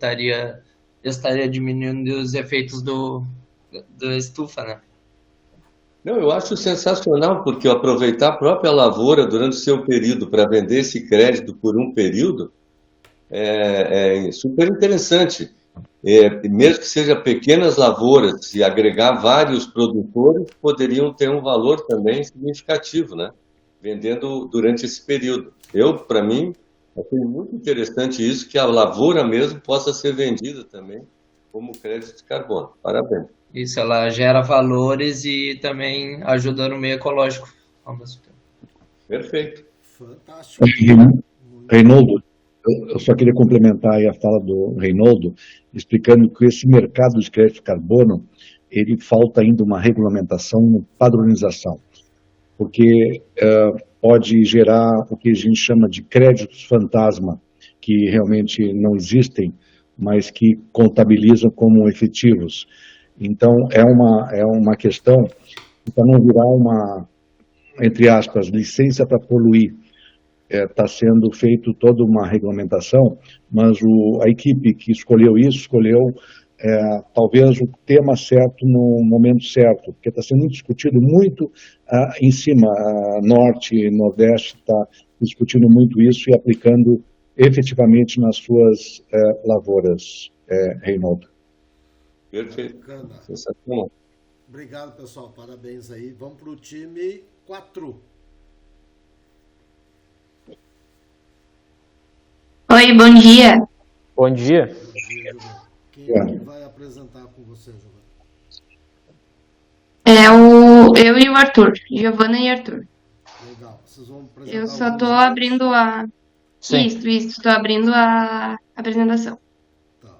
estaria diminuindo os efeitos da estufa, né? Não, eu acho sensacional, porque aproveitar a própria lavoura durante o seu período para vender esse crédito por um período é super interessante. Mesmo que seja pequenas lavouras, se agregar vários produtores, poderiam ter um valor também significativo, né? Vendendo durante esse período. Para mim, achei muito interessante isso, que a lavoura mesmo possa ser vendida também como crédito de carbono. Parabéns. Isso, ela gera valores e também ajuda no meio ecológico ao mesmo tempo. Perfeito. Fantástico. Reinaldo, eu só queria complementar aí a fala do Reinaldo, explicando que esse mercado de crédito de carbono, ele falta ainda uma regulamentação, uma padronização, porque pode gerar o que a gente chama de créditos fantasma, que realmente não existem, mas que contabilizam como efetivos. Então, é uma questão para não virar uma, entre aspas, licença para poluir. Está sendo feito toda uma regulamentação, mas a equipe que escolheu isso, escolheu talvez o tema certo no momento certo, porque está sendo discutido muito em cima, Norte e Nordeste está discutindo muito isso e aplicando efetivamente nas suas lavouras, Reinaldo. Perfeito. Bacana. Sensacional. Obrigado, pessoal. Parabéns aí. Vamos para o time 4. Oi, bom dia. Bom dia. Quem é que vai apresentar com você, Giovana? Eu e o Arthur. Giovana e Arthur. Legal. Vocês vão apresentar. Eu só estou abrindo a... Sim. Isso. Estou abrindo a apresentação. Tá.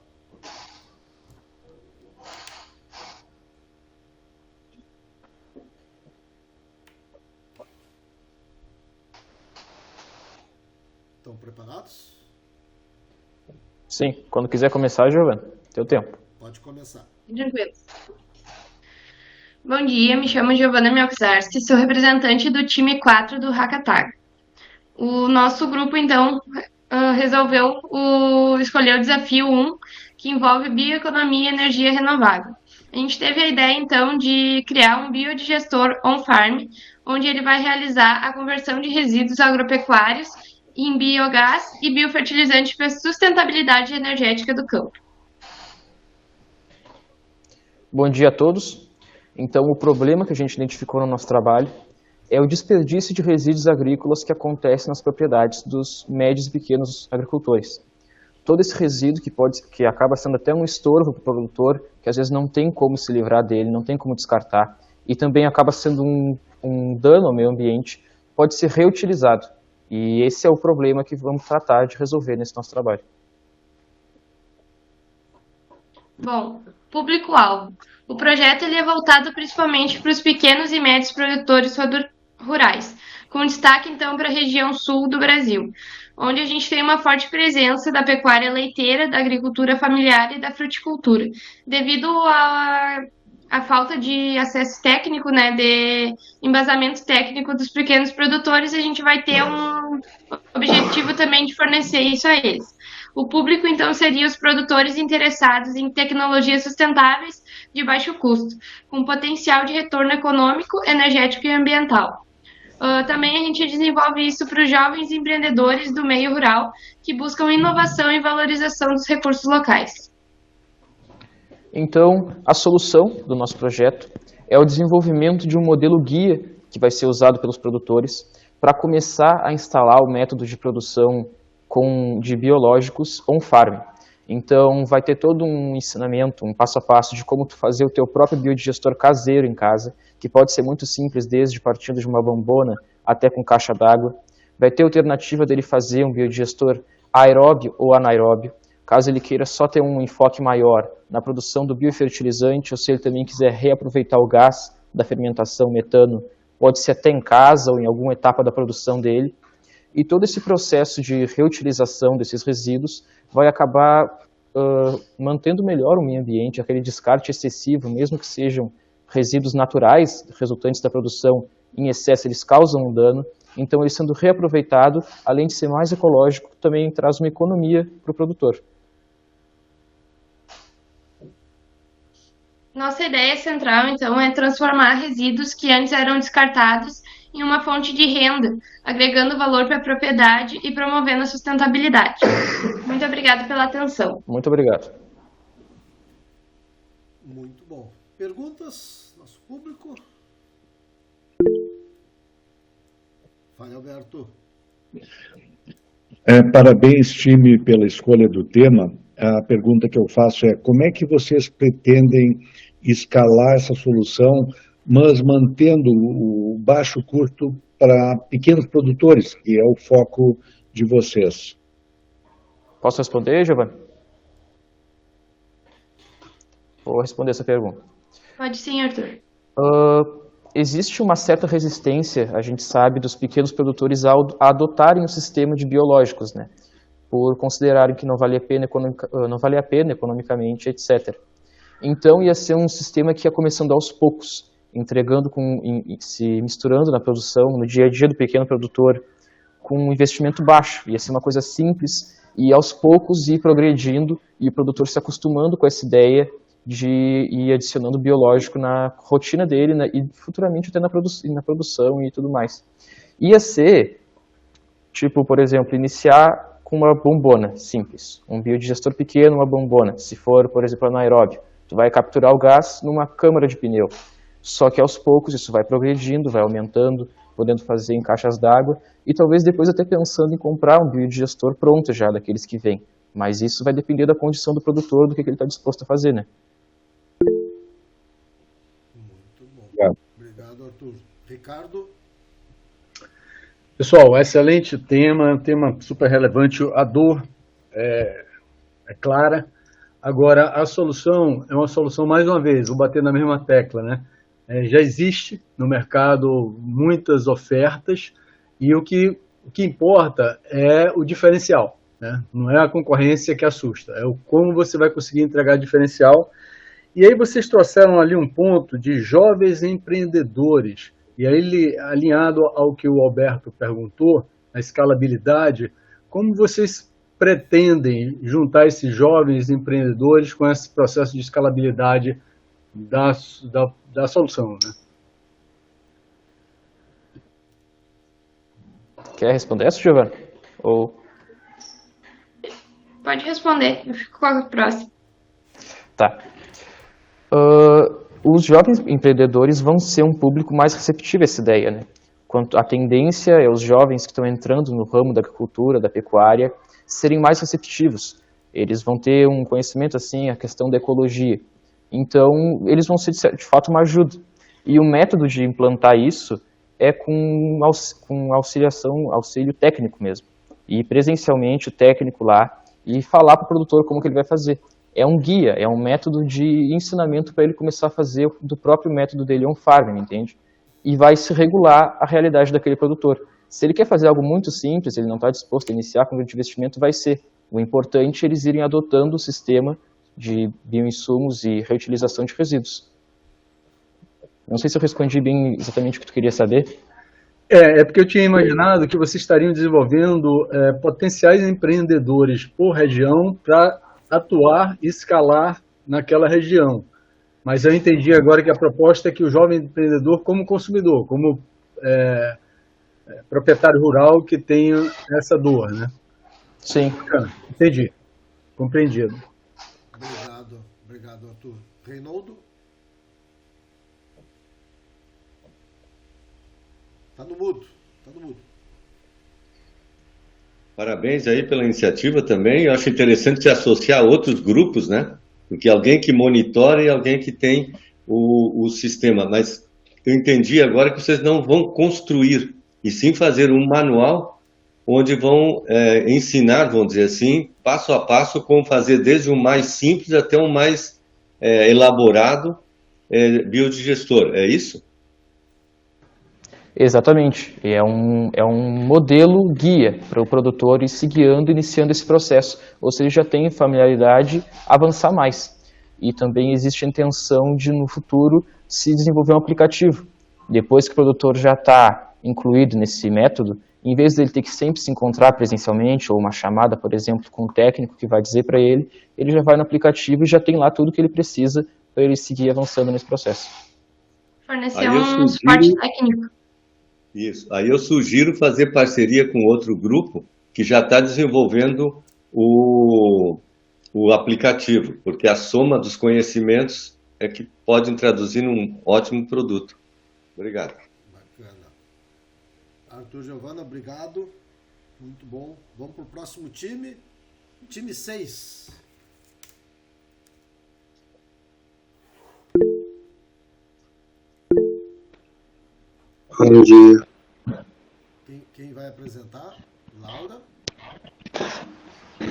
Estão preparados? Sim, quando quiser começar, Giovana, teu tempo. Pode começar. Tranquilo. Bom dia, me chamo Giovana Melczarski, sou representante do time 4 do Hackatag. O nosso grupo, então, resolveu escolher o desafio 1, que envolve bioeconomia e energia renovável. A gente teve a ideia, então, de criar um biodigestor on-farm, onde ele vai realizar a conversão de resíduos agropecuários em biogás e biofertilizante para a sustentabilidade energética do campo. Bom dia a todos. Então, o problema que a gente identificou no nosso trabalho é o desperdício de resíduos agrícolas que acontece nas propriedades dos médios e pequenos agricultores. Todo esse resíduo que acaba sendo até um estorvo para o produtor, que às vezes não tem como se livrar dele, não tem como descartar, e também acaba sendo um dano ao meio ambiente, pode ser reutilizado. E esse é o problema que vamos tratar de resolver nesse nosso trabalho. Bom, público-alvo. O projeto ele é voltado principalmente para os pequenos e médios produtores rurais, com destaque então para a região sul do Brasil, onde a gente tem uma forte presença da pecuária leiteira, da agricultura familiar e da fruticultura, devido a falta de acesso técnico, né, de embasamento técnico dos pequenos produtores, a gente vai ter um objetivo também de fornecer isso a eles. O público, então, seria os produtores interessados em tecnologias sustentáveis de baixo custo, com potencial de retorno econômico, energético e ambiental. Também a gente desenvolve isso para os jovens empreendedores do meio rural que buscam inovação e valorização dos recursos locais. Então, a solução do nosso projeto é o desenvolvimento de um modelo guia que vai ser usado pelos produtores para começar a instalar o método de produção de biológicos on-farm. Então, vai ter todo um ensinamento, um passo a passo de como tu fazer o teu próprio biodigestor caseiro em casa, que pode ser muito simples, desde partindo de uma bombona até com caixa d'água. Vai ter a alternativa dele fazer um biodigestor aeróbio ou anaeróbio, caso ele queira só ter um enfoque maior na produção do biofertilizante, ou se ele também quiser reaproveitar o gás da fermentação metano, pode ser até em casa ou em alguma etapa da produção dele. E todo esse processo de reutilização desses resíduos vai acabar mantendo melhor o meio ambiente, aquele descarte excessivo, mesmo que sejam resíduos naturais resultantes da produção em excesso, eles causam um dano. Então, ele sendo reaproveitado, além de ser mais ecológico, também traz uma economia para o produtor. Nossa ideia central, então, é transformar resíduos que antes eram descartados em uma fonte de renda, agregando valor para a propriedade e promovendo a sustentabilidade. Muito obrigada pela atenção. Muito obrigado. Muito bom. Perguntas? Nosso público? Fale, Alberto. Parabéns, time, pela escolha do tema. A pergunta que eu faço é: como é que vocês pretendem escalar essa solução, mas mantendo o baixo custo para pequenos produtores, que é o foco de vocês? Posso responder, Giovanni? Vou responder essa pergunta. Pode sim, Arthur. Existe uma certa resistência, a gente sabe, dos pequenos produtores a adotarem o sistema de biológicos, né? Por considerarem que não vale a pena economicamente, etc. Então, ia ser um sistema que ia começando aos poucos, entregando, se misturando na produção, no dia a dia do pequeno produtor, com um investimento baixo. Ia ser uma coisa simples e, aos poucos, ir progredindo e o produtor se acostumando com essa ideia de ir adicionando biológico na rotina dele, né, e futuramente até na produção e tudo mais. Ia ser, tipo, por exemplo, iniciar com uma bombona simples, um biodigestor pequeno, uma bombona. Se for, por exemplo, anaeróbio, tu vai capturar o gás numa câmara de pneu. Só que aos poucos isso vai progredindo, vai aumentando, podendo fazer em caixas d'água e talvez depois até pensando em comprar um biodigestor pronto já, daqueles que vêm. Mas isso vai depender da condição do produtor, do que ele está disposto a fazer, né? Obrigado, Arthur. Ricardo? Pessoal, excelente tema, um tema super relevante. A dor é clara. Agora, a solução é uma solução, mais uma vez, vou bater na mesma tecla, né? Já existe no mercado muitas ofertas e o que importa é o diferencial, né? Não é a concorrência que assusta, é o como você vai conseguir entregar diferencial. E aí vocês trouxeram ali um ponto de jovens empreendedores, e aí alinhado ao que o Alberto perguntou, a escalabilidade, como vocês pretendem juntar esses jovens empreendedores com esse processo de escalabilidade da solução, né? Quer responder essa, Giovanni? Ou... Pode responder, eu fico com a próxima. Tá. Os jovens empreendedores vão ser um público mais receptivo a essa ideia, né? A tendência é os jovens que estão entrando no ramo da agricultura, da pecuária, serem mais receptivos. Eles vão ter um conhecimento, assim, a questão da ecologia. Então, eles vão ser, de fato, uma ajuda. E o método de implantar isso é com auxílio técnico mesmo. Ir presencialmente o técnico lá e falar para o produtor como que ele vai fazer. É um guia, é um método de ensinamento para ele começar a fazer do próprio método dele on-farm, entende? E vai se regular a realidade daquele produtor. Se ele quer fazer algo muito simples, ele não está disposto a iniciar com grande investimento, vai ser. O importante é eles irem adotando o sistema de bioinsumos e reutilização de resíduos. Não sei se eu respondi bem exatamente o que tu queria saber. É porque eu tinha imaginado que vocês estariam desenvolvendo potenciais empreendedores por região para atuar e escalar naquela região. Mas eu entendi agora que a proposta é que o jovem empreendedor, como consumidor, como proprietário rural, que tenha essa dor, né? Sim. Entendi. Compreendido. Obrigado, Arthur. Reinaldo? Tá no mudo. Parabéns aí pela iniciativa também. Eu acho interessante se associar a outros grupos, né? Porque alguém que monitora e alguém que tem o sistema. Mas eu entendi agora que vocês não vão construir, e sim fazer um manual onde vão ensinar, vamos dizer assim, passo a passo, como fazer desde o mais simples até o mais elaborado biodigestor. É isso? Exatamente. É um modelo guia para o produtor ir se guiando, iniciando esse processo. Ou seja, já tem familiaridade, avançar mais. E também existe a intenção de, no futuro, se desenvolver um aplicativo. Depois que o produtor já está incluído nesse método, em vez dele ter que sempre se encontrar presencialmente, ou uma chamada, por exemplo, com um técnico que vai dizer para ele, ele já vai no aplicativo e já tem lá tudo que ele precisa para ele seguir avançando nesse processo. Fornecer um suporte técnico. Isso. Aí eu sugiro fazer parceria com outro grupo que já está desenvolvendo o aplicativo, porque a soma dos conhecimentos é que podem traduzir num ótimo produto. Obrigado. Bacana. Arthur, Giovana, obrigado. Muito bom. Vamos para o próximo time. Time 6. Bom dia. Quem vai apresentar? Laura?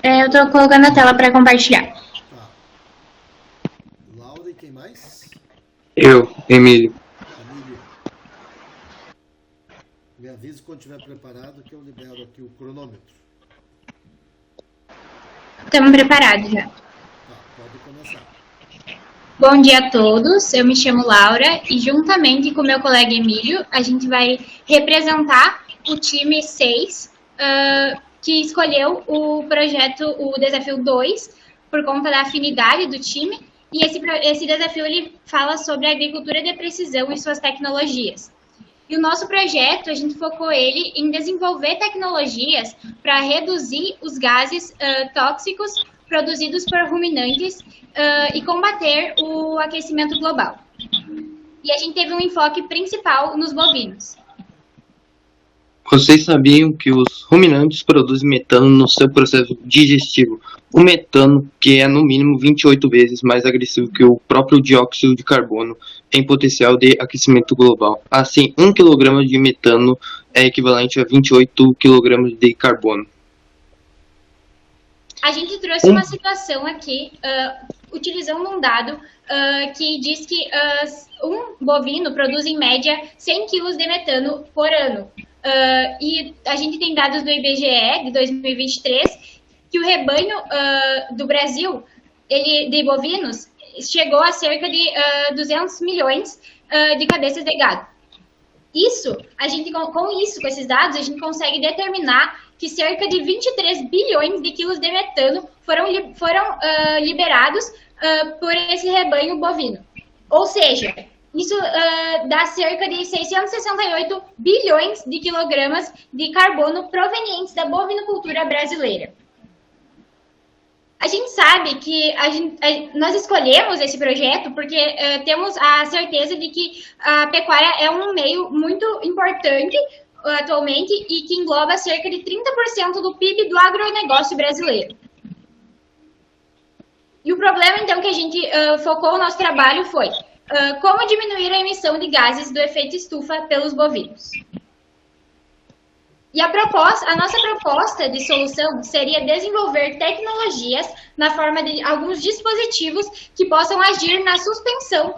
Eu estou colocando a tela para compartilhar. Tá. Laura e quem mais? Eu, Emílio. Me avise quando estiver preparado que eu libero aqui o cronômetro. Estamos preparados já. Tá, pode começar. Bom dia a todos, eu me chamo Laura e juntamente com meu colega Emílio, a gente vai representar o time 6, que escolheu o projeto, o desafio 2, por conta da afinidade do time, e esse desafio ele fala sobre a agricultura de precisão e suas tecnologias. E o nosso projeto, a gente focou ele em desenvolver tecnologias para reduzir os gases tóxicos produzidos por ruminantes e combater o aquecimento global. E a gente teve um enfoque principal nos bovinos. Vocês sabiam que os ruminantes produzem metano no seu processo digestivo? O metano, que é no mínimo 28 vezes mais agressivo que o próprio dióxido de carbono, tem potencial de aquecimento global. Assim, 1 kg de metano é equivalente a 28 kg de carbono. A gente trouxe uma situação aqui, utilizando um dado que diz que um bovino produz em média 100 kg de metano por ano. E a gente tem dados do IBGE de 2023 que o rebanho do Brasil de bovinos chegou a cerca de 200 milhões de cabeças de gado. Com esses dados, a gente consegue determinar que cerca de 23 bilhões de quilos de metano foram liberados por esse rebanho bovino. Ou seja, isso dá cerca de 668 bilhões de quilogramas de carbono provenientes da bovinocultura brasileira. A gente sabe que nós escolhemos esse projeto porque temos a certeza de que a pecuária é um meio muito importante atualmente e que engloba cerca de 30% do PIB do agronegócio brasileiro. E o problema, então, que a gente focou o nosso trabalho foi como diminuir a emissão de gases do efeito estufa pelos bovinos. E a nossa proposta de solução seria desenvolver tecnologias na forma de alguns dispositivos que possam agir na supressão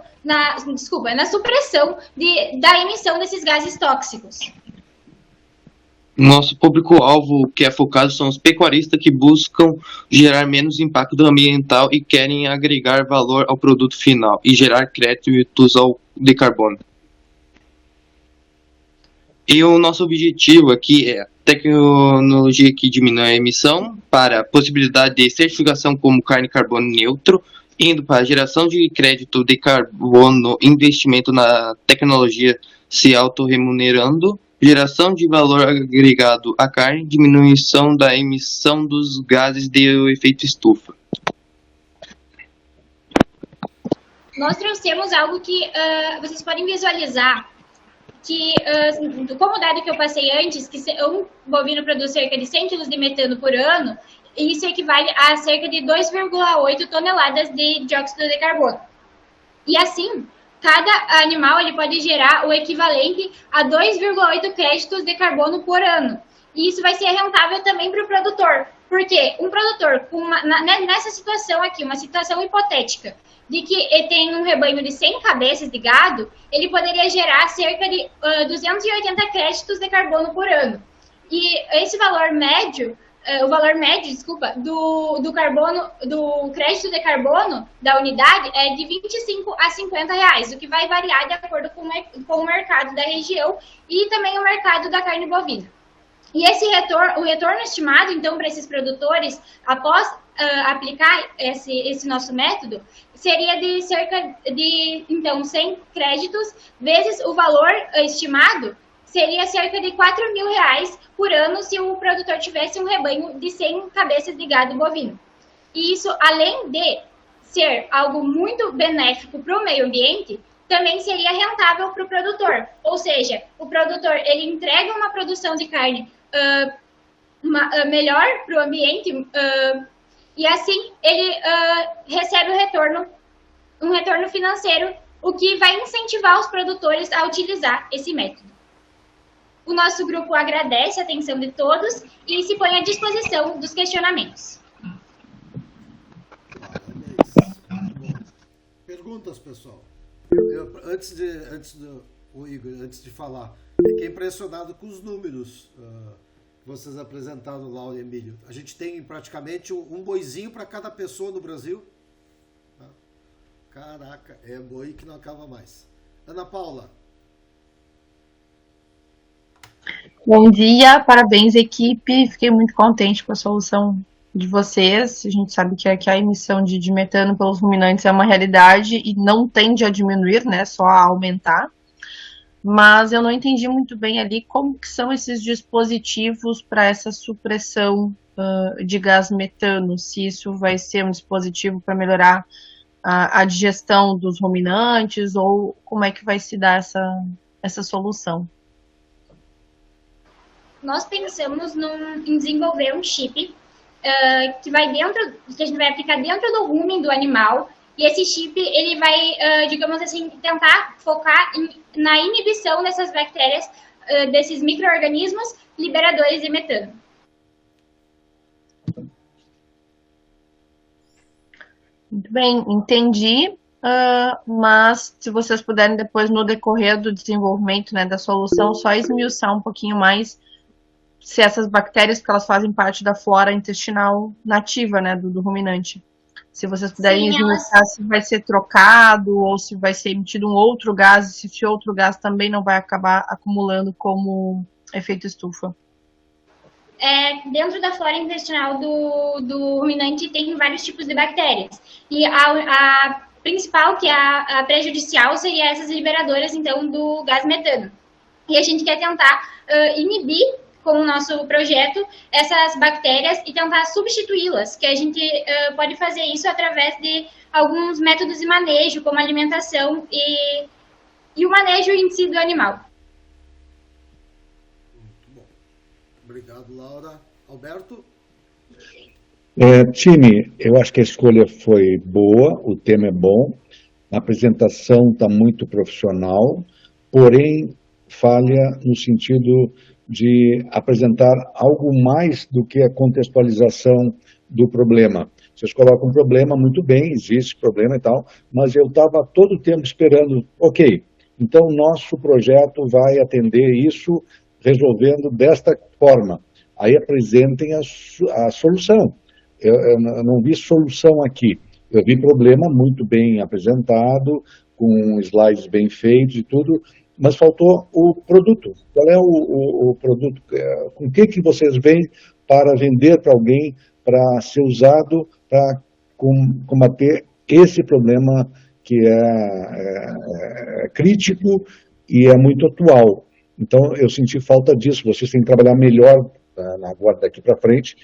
da emissão desses gases tóxicos. Nosso público-alvo que é focado são os pecuaristas que buscam gerar menos impacto ambiental e querem agregar valor ao produto final e gerar créditos ao de carbono. E o nosso objetivo aqui é tecnologia que diminui a emissão para a possibilidade de certificação como carne carbono neutro, indo para a geração de crédito de carbono, investimento na tecnologia se autorremunerando, geração de valor agregado à carne, diminuição da emissão dos gases de efeito estufa. Nós trouxemos algo que vocês podem visualizar, que, como dado que eu passei antes, que um bovino produz cerca de 100 kg de metano por ano, isso equivale a cerca de 2,8 toneladas de dióxido de carbono. E assim, cada animal ele pode gerar o equivalente a 2,8 créditos de carbono por ano. E isso vai ser rentável também para o produtor. Porque um produtor, nessa situação aqui, uma situação hipotética, de que ele tem um rebanho de 100 cabeças de gado, ele poderia gerar cerca de 280 créditos de carbono por ano. E esse valor médio, do carbono, do crédito de carbono da unidade é de 25 a 50 reais, o que vai variar de acordo com o mercado da região e também o mercado da carne bovina. E o retorno estimado, então, para esses produtores, após aplicar esse nosso método, seria de cerca de, então, 100 créditos, vezes o valor estimado, seria cerca de 4 mil reais por ano se o produtor tivesse um rebanho de 100 cabeças de gado bovino. E isso, além de ser algo muito benéfico para o meio ambiente, também seria rentável para o produtor. Ou seja, o produtor ele entrega uma produção de carne melhor para o ambiente e assim ele recebe um retorno financeiro, o que vai incentivar os produtores a utilizar esse método. O nosso grupo agradece a atenção de todos e se põe à disposição dos questionamentos. Perguntas, pessoal? Antes de falar, fiquei impressionado com os números que vocês apresentaram, Laura e Emílio. A gente tem praticamente um boizinho para cada pessoa no Brasil. Caraca, é boi que não acaba mais. Ana Paula. Bom dia, parabéns equipe, fiquei muito contente com a solução de vocês. A gente sabe que a emissão de metano pelos ruminantes é uma realidade e não tende a diminuir, né, só a aumentar. Mas eu não entendi muito bem ali como que são esses dispositivos para essa supressão de gás metano, se isso vai ser um dispositivo para melhorar a digestão dos ruminantes ou como é que vai se dar essa solução. Nós pensamos em desenvolver um chip que a gente vai aplicar dentro do rumen do animal, e esse chip ele vai, digamos assim, tentar focar na inibição dessas bactérias, desses micro-organismos liberadores de metano. Muito bem, entendi, mas se vocês puderem depois no decorrer do desenvolvimento, né, da solução, só esmiuçar um pouquinho mais se essas bactérias, porque elas fazem parte da flora intestinal nativa, né, do ruminante. Se vocês puderem esmiuçar se vai ser trocado ou se vai ser emitido um outro gás, se esse outro gás também não vai acabar acumulando como efeito estufa. Dentro da flora intestinal do ruminante tem vários tipos de bactérias. E a principal, que é a prejudicial, seria essas liberadoras, então, do gás metano. E a gente quer tentar inibir, com o nosso projeto, essas bactérias e tentar substituí-las, que a gente pode fazer isso através de alguns métodos de manejo, como alimentação e o manejo em si do animal. Obrigado, Laura. Alberto? Time, eu acho que a escolha foi boa, o tema é bom, a apresentação está muito profissional, porém falha no sentido de apresentar algo mais do que a contextualização do problema. Vocês colocam um problema, muito bem, existe problema e tal, mas eu estava todo o tempo esperando, ok, então nosso projeto vai atender isso resolvendo desta forma. Aí apresentem a solução. Eu não vi solução aqui. Eu vi problema muito bem apresentado, com slides bem feitos e tudo, mas faltou o produto. Qual é o produto? Com o que vocês vêm para vender para alguém, para ser usado, para combater esse problema que é crítico e é muito atual. Então, eu senti falta disso. Vocês têm que trabalhar melhor agora daqui para frente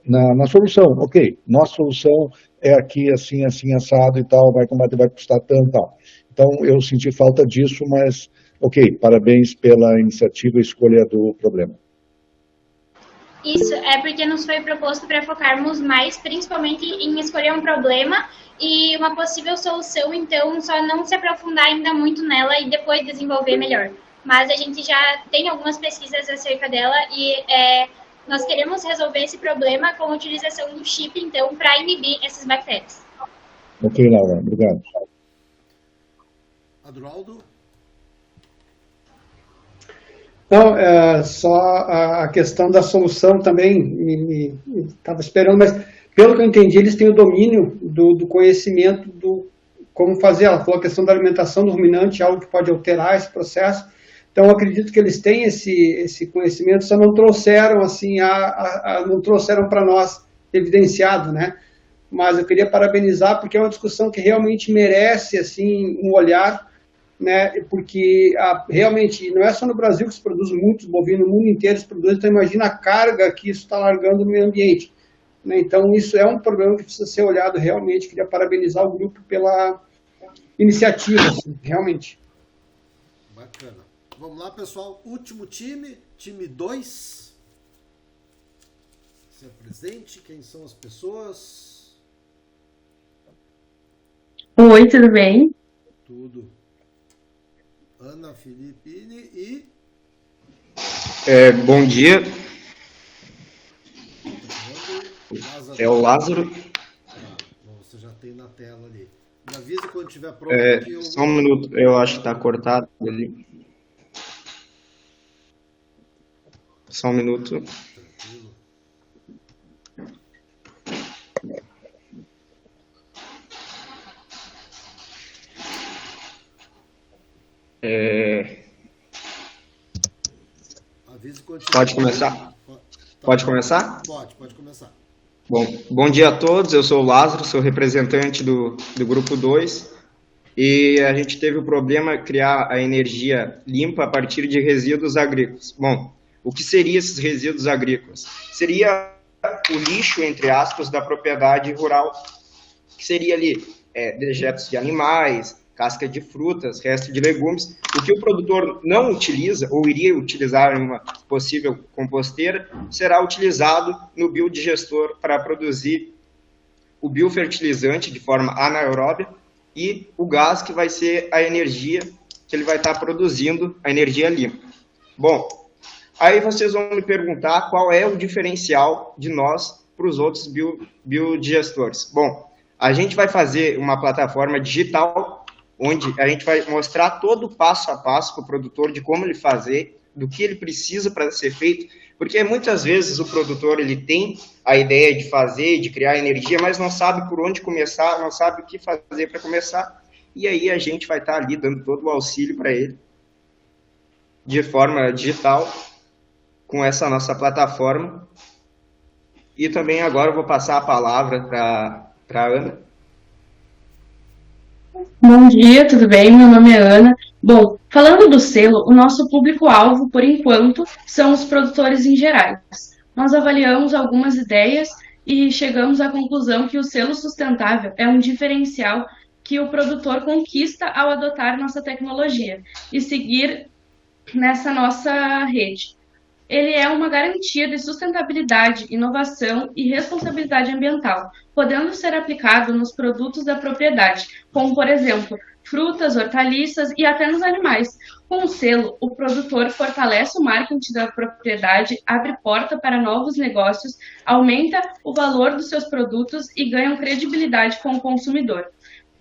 na solução. Ok, nossa solução é aqui, assim, assim, assado e tal, vai combater, vai custar tanto e tal. Então, eu senti falta disso, mas, ok, parabéns pela iniciativa e escolha do problema. Isso é porque nos foi proposto para focarmos mais, principalmente em escolher um problema e uma possível solução, então só não se aprofundar ainda muito nela e depois desenvolver melhor. Mas a gente já tem algumas pesquisas acerca dela e nós queremos resolver esse problema com a utilização do chip, então, para inibir essas bactérias. Ok, Laura, obrigado. Adroaldo? Não, só a questão da solução também, estava esperando, mas pelo que eu entendi, eles têm o domínio do conhecimento do como fazer. Ela falou a questão da alimentação do ruminante, algo que pode alterar esse processo. Então, eu acredito que eles têm esse conhecimento, só não trouxeram assim, não trouxeram para nós evidenciado, né? Mas eu queria parabenizar, porque é uma discussão que realmente merece assim, um olhar, né? Porque realmente não é só no Brasil que se produz muitos bovinos, no mundo inteiro se produz, então imagina a carga que isso está largando no meio ambiente, né? Então, isso é um problema que precisa ser olhado realmente. Queria parabenizar o grupo pela iniciativa, assim, realmente. Bacana. Vamos lá, pessoal. Último time 2. Se apresente, quem são as pessoas? Oi, tudo bem? Tudo. Ana Filipine e... Bom dia. É o Lázaro. Você já tem na tela ali. Me avisa quando estiver pronto. Só um minuto, eu acho que está cortado ali. Só um minuto. Pode começar? Pode começar? Pode começar. Bom dia a todos, eu sou o Lázaro, sou representante do grupo 2 e a gente teve o problema de criar a energia limpa a partir de resíduos agrícolas. Bom, o que seriam esses resíduos agrícolas? Seria o lixo, entre aspas, da propriedade rural, que seria ali dejetos de animais, casca de frutas, resto de legumes. O que o produtor não utiliza, ou iria utilizar em uma possível composteira, será utilizado no biodigestor para produzir o biofertilizante de forma anaeróbia e o gás que vai ser a energia que ele vai estar produzindo, a energia limpa. Bom, aí vocês vão me perguntar qual é o diferencial de nós para os outros biodigestores. Bom, a gente vai fazer uma plataforma digital onde a gente vai mostrar todo o passo a passo para o produtor de como ele fazer, do que ele precisa para ser feito, porque muitas vezes o produtor ele tem a ideia de fazer, de criar energia, mas não sabe por onde começar, não sabe o que fazer para começar, e aí a gente vai estar ali dando todo o auxílio para ele, de forma digital, com essa nossa plataforma. E também agora eu vou passar a palavra para a Ana. Bom dia, tudo bem? Meu nome é Ana. Bom, falando do selo, o nosso público-alvo, por enquanto, são os produtores em gerais. Nós avaliamos algumas ideias e chegamos à conclusão que o selo sustentável é um diferencial que o produtor conquista ao adotar nossa tecnologia e seguir nessa nossa rede. Ele é uma garantia de sustentabilidade, inovação e responsabilidade ambiental, podendo ser aplicado nos produtos da propriedade, como, por exemplo, frutas, hortaliças e até nos animais. Com o selo, o produtor fortalece o marketing da propriedade, abre porta para novos negócios, aumenta o valor dos seus produtos e ganha credibilidade com o consumidor.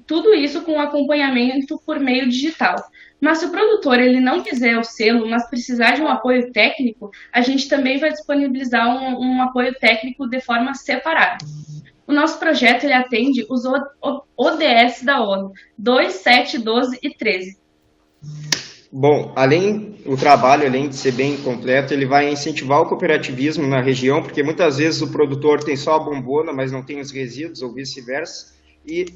Tudo isso com acompanhamento por meio digital. Mas se o produtor ele não quiser o selo, mas precisar de um apoio técnico, a gente também vai disponibilizar um apoio técnico de forma separada. O nosso projeto ele atende os ODS da ONU, 2, 7, 12 e 13. Bom, o trabalho, além de ser bem completo, ele vai incentivar o cooperativismo na região, porque muitas vezes o produtor tem só a bombona, mas não tem os resíduos, ou vice-versa, e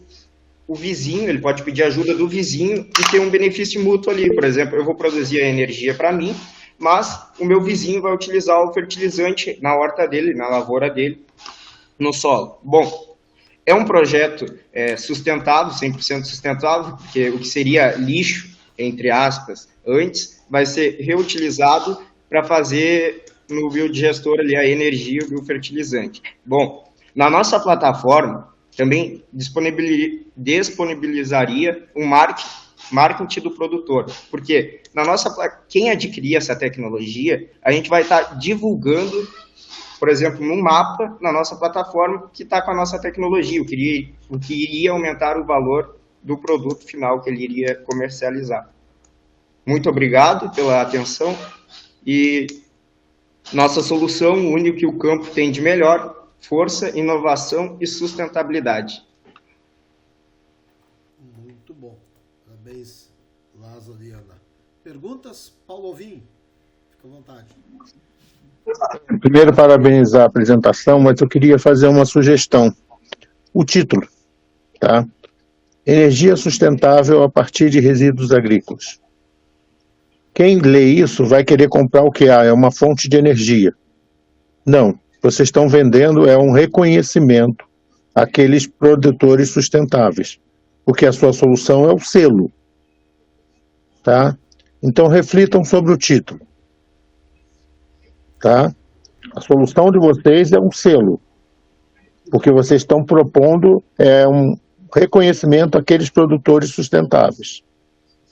o vizinho, ele pode pedir ajuda do vizinho e ter um benefício mútuo ali. Por exemplo, eu vou produzir a energia para mim, mas o meu vizinho vai utilizar o fertilizante na horta dele, na lavoura dele, no solo. Bom, é um projeto sustentável, 100% sustentável, porque o que seria lixo, entre aspas, antes, vai ser reutilizado para fazer no biodigestor ali a energia do fertilizante. Bom, na nossa plataforma também disponibilizaria um marketing do produtor, porque quem adquirir essa tecnologia, a gente vai estar divulgando, por exemplo, num mapa na nossa plataforma que está com a nossa tecnologia, o que iria aumentar o valor do produto final que ele iria comercializar. Muito obrigado pela atenção e nossa solução une o que o campo tem de melhor: força, inovação e sustentabilidade. Muito bom. Parabéns, Lázaro e Ana. Perguntas? Paulo Alvim, fica à vontade. Primeiro, parabéns à apresentação, mas eu queria fazer uma sugestão. O título, tá? Energia sustentável a partir de resíduos agrícolas. Quem lê isso vai querer comprar o que? É uma fonte de energia. Não, vocês estão vendendo um reconhecimento àqueles produtores sustentáveis, porque a sua solução é o selo, tá? Então reflitam sobre o título, tá? A solução de vocês é um selo, porque vocês estão propondo um reconhecimento àqueles produtores sustentáveis,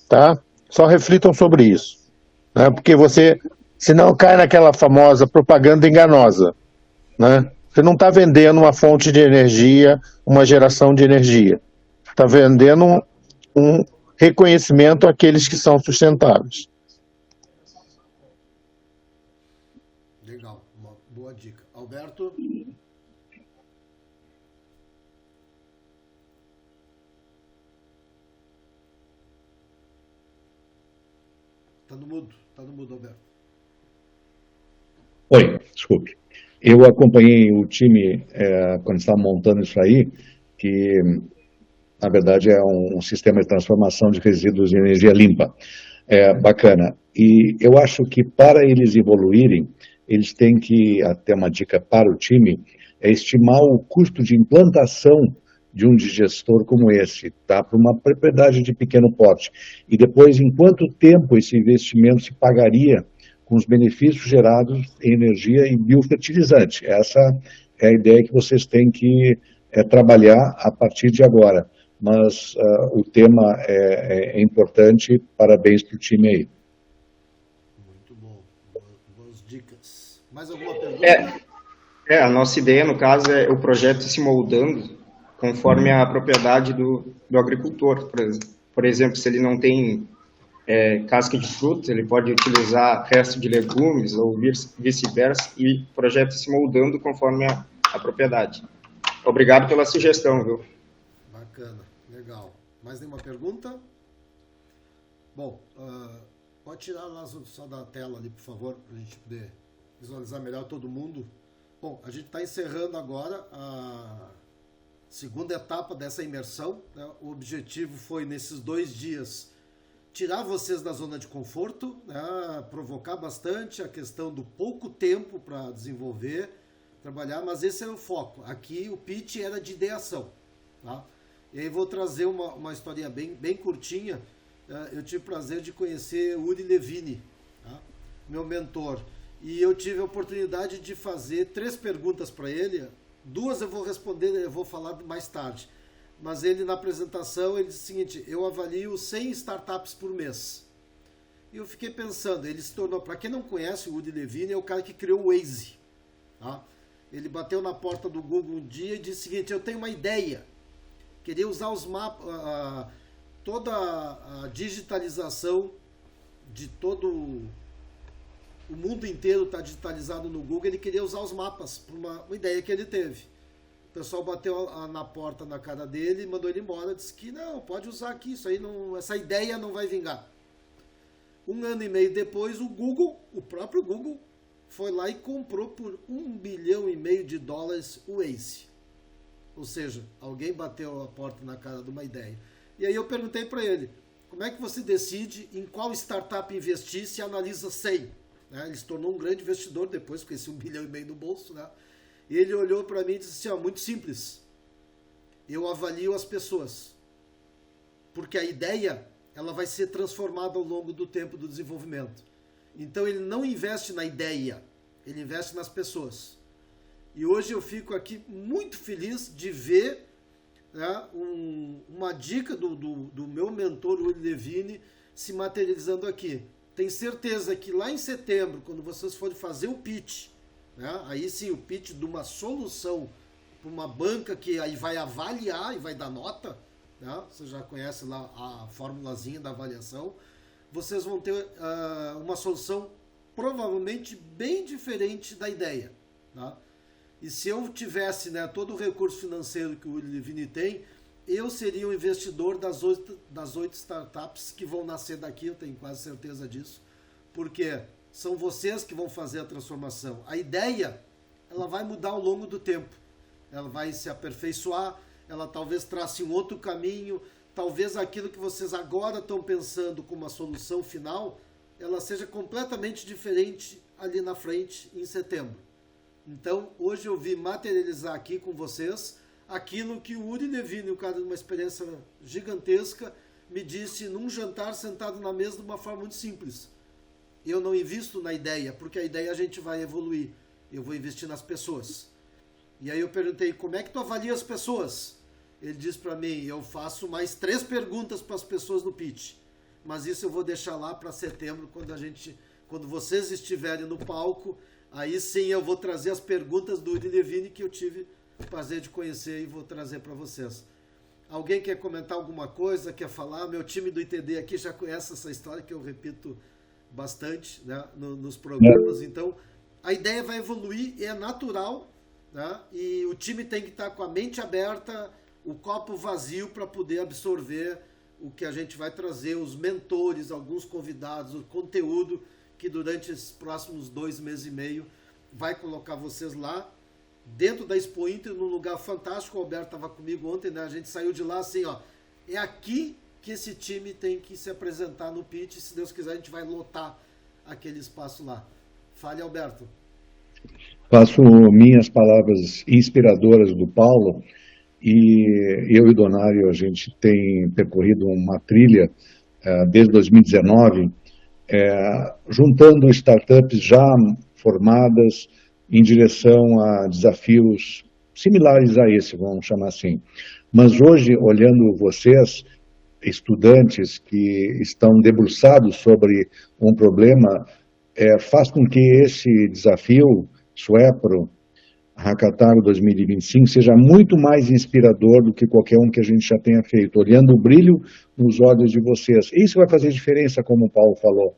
tá? Só reflitam sobre isso, né? Porque senão cai naquela famosa propaganda enganosa, né? Você não está vendendo uma fonte de energia, uma geração de energia. Está vendendo um reconhecimento àqueles que são sustentáveis. Legal, uma boa dica. Alberto? Tá no mudo, Alberto. Oi, desculpe. Eu acompanhei o time quando estava montando isso aí, que na verdade é um sistema de transformação de resíduos de energia limpa. Bacana. E eu acho que para eles evoluírem, eles têm que, até uma dica para o time, estimar o custo de implantação de um digestor como esse, tá? Para uma propriedade de pequeno porte. E depois, em quanto tempo esse investimento se pagaria com os benefícios gerados em energia e biofertilizante. Essa é a ideia que vocês têm que trabalhar a partir de agora. Mas o tema é importante, parabéns para o time aí. Muito bom, boas dicas. Mais alguma pergunta? A nossa ideia, no caso, é o projeto se moldando conforme a propriedade do agricultor. Por exemplo, se ele não tem casca de fruta, ele pode utilizar resto de legumes ou vice-versa, e o projeto se moldando conforme a propriedade. Obrigado pela sugestão, viu? Bacana, legal. Mais nenhuma pergunta? Bom, pode tirar lá só da tela ali, por favor, para a gente poder visualizar melhor todo mundo. Bom, a gente está encerrando agora a segunda etapa dessa imersão, né? O objetivo foi, nesses 2 dias, tirar vocês da zona de conforto, né? Provocar bastante a questão do pouco tempo para desenvolver, trabalhar, mas esse era o foco. Aqui o pitch era de ideação, tá? E aí vou trazer uma historinha bem curtinha. Eu tive o prazer de conhecer o Uri Levine, tá? Meu mentor, e eu tive a oportunidade de fazer 3 perguntas para ele. 2 eu vou responder, eu vou falar mais tarde. Mas ele, na apresentação, ele disse o seguinte: eu avalio 100 startups por mês. E eu fiquei pensando, ele se tornou, para quem não conhece, o Uri Levine é o cara que criou o Waze, tá? Ele bateu na porta do Google um dia e disse o seguinte: eu tenho uma ideia, queria usar os mapas, toda a digitalização de todo o mundo inteiro está digitalizado no Google. Ele queria usar os mapas, por uma ideia que ele teve. pessoal bateu na porta na cara dele e mandou ele embora, disse que não, pode usar aqui, isso aí não, essa ideia não vai vingar. 1 ano e meio depois, o próprio Google, foi lá e comprou por $1,5 bilhão o Waze. Ou seja, alguém bateu a porta na cara de uma ideia. E aí eu perguntei para ele, como é que você decide em qual startup investir se analisa 100? Né? Ele se tornou um grande investidor depois, com esse $1,5 bilhão no bolso. Né? E ele olhou para mim e disse assim, muito simples, eu avalio as pessoas. Porque a ideia, ela vai ser transformada ao longo do tempo do desenvolvimento. Então ele não investe na ideia, ele investe nas pessoas. E hoje eu fico aqui muito feliz de ver, né, uma dica do meu mentor, Uri Levine, se materializando aqui. Tenho certeza que lá em setembro, quando vocês forem fazer o pitch, né, aí sim o pitch de uma solução para uma banca que aí vai avaliar e vai dar nota, né, você já conhece lá a formulazinha da avaliação, vocês vão ter uma solução provavelmente bem diferente da ideia. Tá? E se eu tivesse, né, todo o recurso financeiro que o Uri Levine tem, eu seria um investidor das 8 startups que vão nascer daqui, eu tenho quase certeza disso, porque são vocês que vão fazer a transformação. A ideia, ela vai mudar ao longo do tempo, ela vai se aperfeiçoar, ela talvez trace um outro caminho, talvez aquilo que vocês agora estão pensando como uma solução final, ela seja completamente diferente ali na frente, em setembro. Então, hoje eu vi materializar aqui com vocês aquilo que o Uri Levine, um cara de uma experiência gigantesca, me disse num jantar sentado na mesa de uma forma muito simples. Eu não invisto na ideia, porque a ideia a gente vai evoluir. Eu vou investir nas pessoas. E aí eu perguntei, como é que tu avalia as pessoas? Ele disse para mim, eu faço mais 3 perguntas para as pessoas no pitch. Mas isso eu vou deixar lá para setembro, quando vocês estiverem no palco. Aí sim eu vou trazer as perguntas do Uri Levine que eu tive o prazer de conhecer e vou trazer para vocês. Alguém quer comentar alguma coisa, quer falar? Meu time do ITD aqui já conhece essa história que eu repito bastante, né, nos programas. Então, a ideia vai evoluir, é natural, né, e o time tem que estar com a mente aberta, o copo vazio para poder absorver o que a gente vai trazer, os mentores, alguns convidados, o conteúdo que durante esses próximos 2 meses e meio vai colocar vocês lá dentro da Expo Inter, num lugar fantástico. O Alberto estava comigo ontem, né? A gente saiu de lá assim, ó, é aqui que esse time tem que se apresentar no pitch, se Deus quiser a gente vai lotar aquele espaço lá. Fale, Alberto. Faço minhas palavras inspiradoras do Paulo, e eu e o Donário, a gente tem percorrido uma trilha desde 2019, juntando startups já formadas em direção a desafios similares a esse, vamos chamar assim. Mas hoje, olhando vocês, estudantes que estão debruçados sobre um problema, faz com que esse desafio, SUEPRO, Hackatag 2025, seja muito mais inspirador do que qualquer um que a gente já tenha feito, olhando o brilho nos olhos de vocês. Isso vai fazer diferença, como o Paulo falou.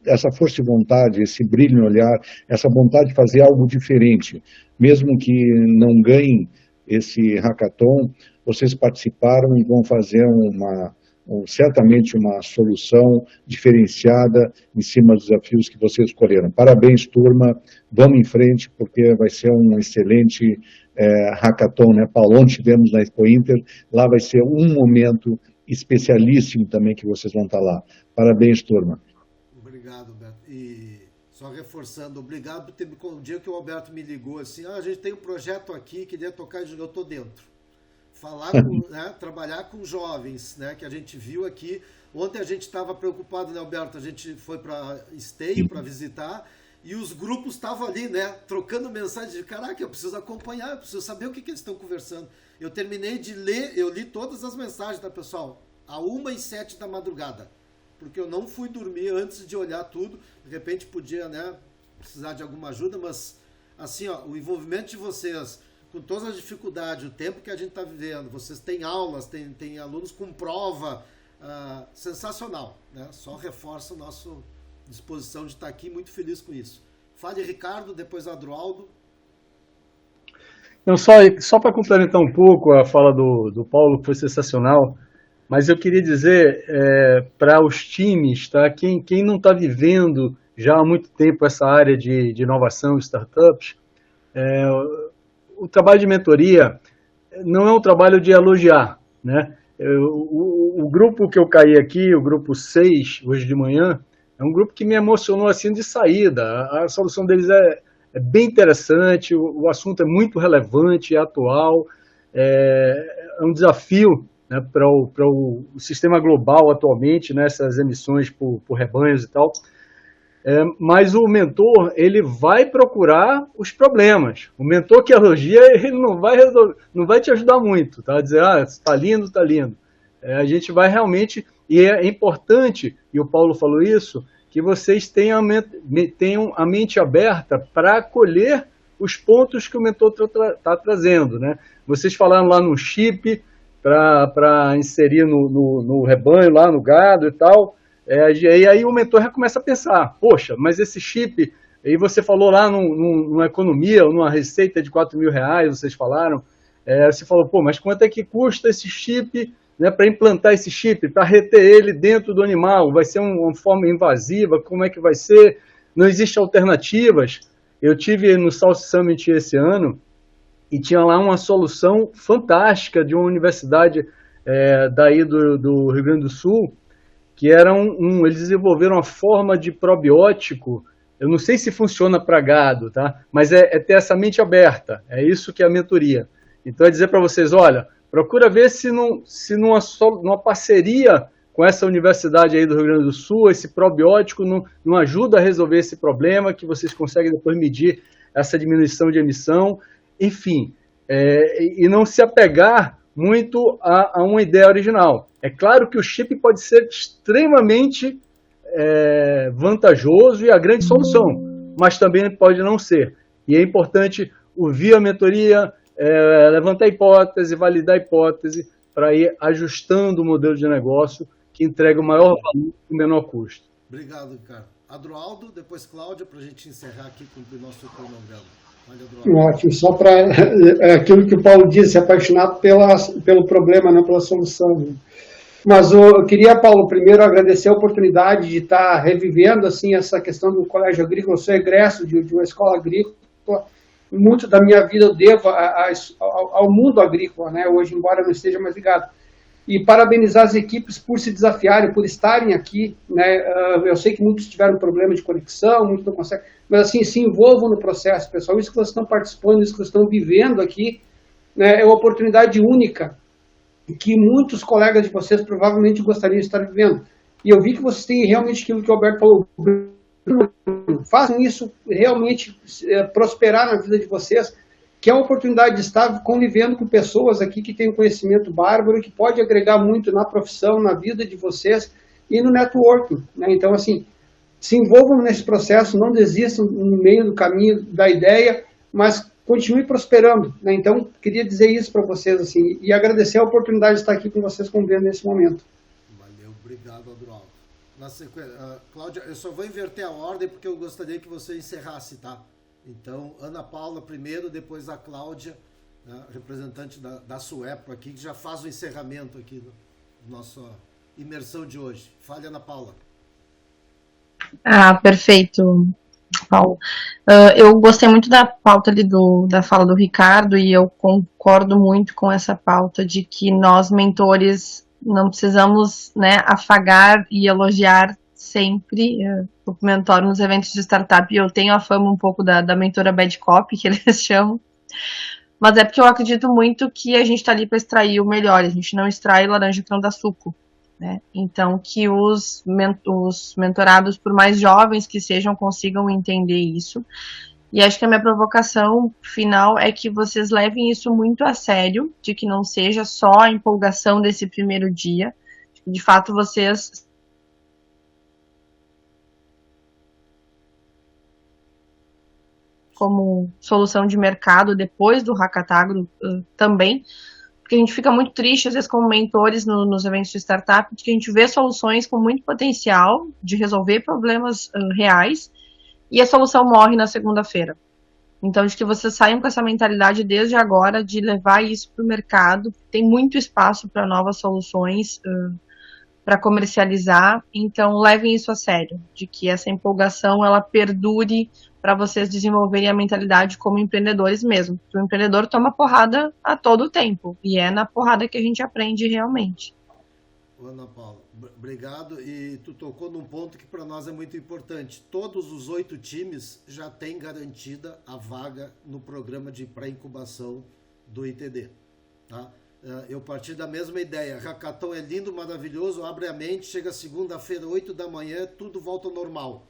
Essa força de vontade, esse brilho no olhar, essa vontade de fazer algo diferente, mesmo que não ganhem esse hackathon, vocês participaram e vão fazer certamente uma solução diferenciada em cima dos desafios que vocês escolheram. Parabéns, turma, vamos em frente, porque vai ser um excelente hackathon, né, Paulo? Onde tivemos na Expo Inter, lá vai ser um momento especialíssimo também que vocês vão estar lá. Parabéns, turma. Obrigado, Alberto. E só reforçando, obrigado por ter o dia que o Alberto me ligou assim, a gente tem um projeto aqui, queria tocar, eu estou dentro. Falar né, trabalhar com jovens, né, que a gente viu aqui. Ontem a gente estava preocupado, né, Alberto? A gente foi para Esteio para visitar e os grupos estavam ali, né, trocando mensagem de caraca, eu preciso acompanhar, eu preciso saber o que eles estão conversando. Eu terminei de ler, eu li todas as mensagens, tá, pessoal? A 1h07 da madrugada, porque eu não fui dormir antes de olhar tudo. De repente podia, né, precisar de alguma ajuda, mas assim, ó, o envolvimento de vocês, com todas as dificuldades, o tempo que a gente está vivendo, vocês têm aulas, tem alunos com prova, sensacional, né? Só reforça a nossa disposição de estar aqui, muito feliz com isso. Fale, Ricardo, depois Adroaldo. Então, só para complementar um pouco a fala do Paulo, que foi sensacional, mas eu queria dizer para os times, tá? Quem não está vivendo já há muito tempo essa área de inovação e startups, o trabalho de mentoria não é um trabalho de elogiar, né? O grupo que eu caí aqui, o grupo 6, hoje de manhã, é um grupo que me emocionou assim de saída. A solução deles é bem interessante, o assunto é muito relevante, é atual, é um desafio, né, para o sistema global atualmente, né, essas emissões por rebanhos e tal. Mas o mentor, ele vai procurar os problemas. O mentor que elogia, ele não vai te ajudar muito, tá? Dizer, está lindo, está lindo. A gente vai realmente, e é importante, e o Paulo falou isso, que vocês tenham a mente aberta para acolher os pontos que o mentor está trazendo, né? Vocês falaram lá no chip, para inserir no rebanho, lá no gado e tal. E aí o mentor já começa a pensar, poxa, mas esse chip, aí você falou lá numa economia, ou numa receita de R$4.000, vocês falaram, você falou, pô, mas quanto é que custa esse chip, né, para implantar esse chip, para reter ele dentro do animal? Vai ser uma forma invasiva? Como é que vai ser? Não existem alternativas. Eu tive no South Summit esse ano e tinha lá uma solução fantástica de uma universidade daí do Rio Grande do Sul, que era eles desenvolveram uma forma de probiótico. Eu não sei se funciona para gado, tá? Mas é ter essa mente aberta. É isso que é a mentoria. Então é dizer para vocês, olha, procura ver se numa parceria com essa universidade aí do Rio Grande do Sul, esse probiótico não ajuda a resolver esse problema, que vocês conseguem depois medir essa diminuição de emissão, enfim, e não se apegar muito a uma ideia original. É claro que o chip pode ser extremamente vantajoso e a grande solução, mas também pode não ser. E é importante ouvir a mentoria, levantar a hipótese, validar a hipótese, para ir ajustando o modelo de negócio que entrega o maior valor e o menor custo. Obrigado, Ricardo. Adroaldo, depois Cláudia, para a gente encerrar aqui com o nosso cronograma. Ótimo, só para aquilo que o Paulo disse, se apaixonar pelo problema, não pela solução. Mas eu queria, Paulo, primeiro agradecer a oportunidade de estar revivendo assim, essa questão do colégio agrícola. Eu sou egresso de uma escola agrícola, muito da minha vida eu devo ao mundo agrícola, né? Hoje, embora eu não esteja mais ligado. E parabenizar as equipes por se desafiarem, por estarem aqui, né? Eu sei que muitos tiveram problema de conexão, muitos não conseguem, mas assim, se envolvam no processo, pessoal. Isso que vocês estão participando, isso que vocês estão vivendo aqui, né, é uma oportunidade única que muitos colegas de vocês provavelmente gostariam de estar vivendo. E eu vi que vocês têm realmente aquilo que o Alberto falou, façam isso realmente prosperar na vida de vocês, que é uma oportunidade de estar convivendo com pessoas aqui que têm um conhecimento bárbaro, que pode agregar muito na profissão, na vida de vocês e no networking, né? Então, assim, se envolvam nesse processo, não desistam no meio do caminho da ideia, mas continue prosperando, né? Então, queria dizer isso para vocês, assim, e agradecer a oportunidade de estar aqui com vocês convivendo nesse momento. Valeu, obrigado, Adroaldo. Na sequência, Cláudia, eu só vou inverter a ordem porque eu gostaria que você encerrasse, tá? Então, Ana Paula primeiro, depois a Cláudia, né, representante da SUEPO aqui, que já faz o encerramento aqui da nossa imersão de hoje. Fale, Ana Paula. Perfeito, Paulo. Eu gostei muito da pauta ali da fala do Ricardo e eu concordo muito com essa pauta de que nós, mentores, não precisamos, né, afagar e elogiar sempre o mentor nos eventos de startup. Eu tenho a fama um pouco da mentora bad cop, que eles chamam, mas é porque eu acredito muito que a gente está ali para extrair o melhor, a gente não extrai laranja que não dá suco, né? Então que os mentorados, por mais jovens que sejam, consigam entender isso. E acho que a minha provocação final é que vocês levem isso muito a sério, de que não seja só a empolgação desse primeiro dia, de fato vocês como solução de mercado depois do Hackatagro também, porque a gente fica muito triste, às vezes, como mentores nos eventos de startup, que a gente vê soluções com muito potencial de resolver problemas reais e a solução morre na segunda-feira. Então, de que vocês saiam com essa mentalidade desde agora de levar isso para o mercado. Tem muito espaço para novas soluções, para comercializar. Então, levem isso a sério, de que essa empolgação ela perdure para vocês desenvolverem a mentalidade como empreendedores mesmo. Porque o empreendedor toma porrada a todo tempo, e é na porrada que a gente aprende realmente. Ana Paula, obrigado. E tu tocou num ponto que para nós é muito importante. Todos os 8 times já têm garantida a vaga no programa de pré-incubação do ITD. Tá? Eu parti da mesma ideia. Hackathon é lindo, maravilhoso, abre a mente, chega segunda-feira, 8 da manhã, tudo volta ao normal.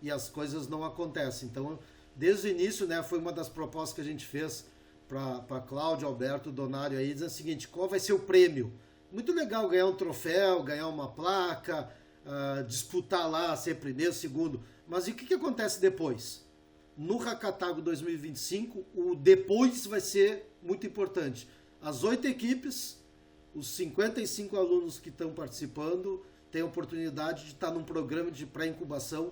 E as coisas não acontecem. Então, desde o início, né, foi uma das propostas que a gente fez para Cláudio, Alberto, Donário aí, dizendo o seguinte: qual vai ser o prêmio? Muito legal ganhar um troféu, ganhar uma placa, disputar lá, ser primeiro, segundo. Mas e o que acontece depois? No Hackatago 2025, o depois vai ser muito importante. As 8 equipes, os 55 alunos que estão participando, têm a oportunidade de estar num programa de pré-incubação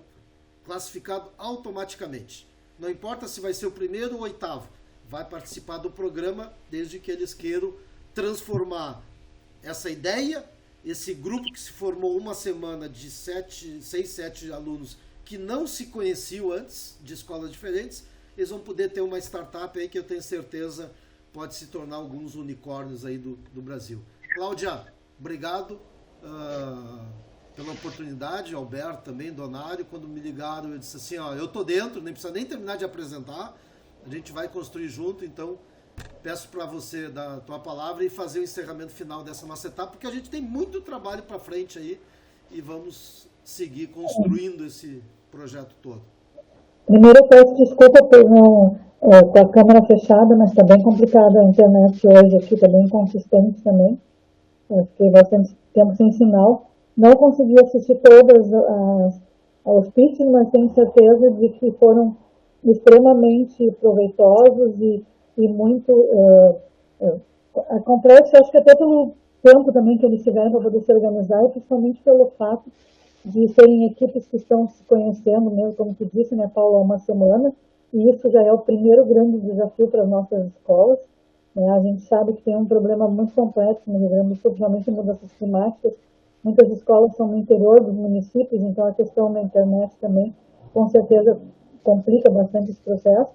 classificado automaticamente. Não importa se vai ser o primeiro ou o 8º, vai participar do programa desde que eles queiram transformar essa ideia, esse grupo que se formou uma semana de 6, 7 alunos que não se conheciam antes, de escolas diferentes, eles vão poder ter uma startup aí que eu tenho certeza pode se tornar alguns unicórnios aí do Brasil. Cláudia, obrigado pela oportunidade, Alberto também, Donário. Quando me ligaram, eu disse assim, ó, eu tô dentro, nem precisa nem terminar de apresentar, a gente vai construir junto, então peço para você dar a tua palavra e fazer o encerramento final dessa nossa etapa, porque a gente tem muito trabalho para frente aí e vamos seguir construindo esse projeto todo. Primeiro eu peço desculpa por não, com a câmera fechada, mas está bem complicada a internet hoje aqui, está bem inconsistente também. Fiquei bastante tempo sem sinal. Não consegui assistir todas aos pitches, mas tenho certeza de que foram extremamente proveitosos e muito complexo, acho que até pelo tempo também que eles tiveram para poder se organizar, e principalmente pelo fato de serem equipes que estão se conhecendo mesmo, como tu disse, né, Paulo, há uma semana, e isso já é o primeiro grande desafio para as nossas escolas. Né? A gente sabe que tem um problema muito complexo no Rio Grande do Sul, principalmente em mudanças climáticas. Muitas escolas são no interior dos municípios, então a questão da internet também, com certeza, complica bastante esse processo.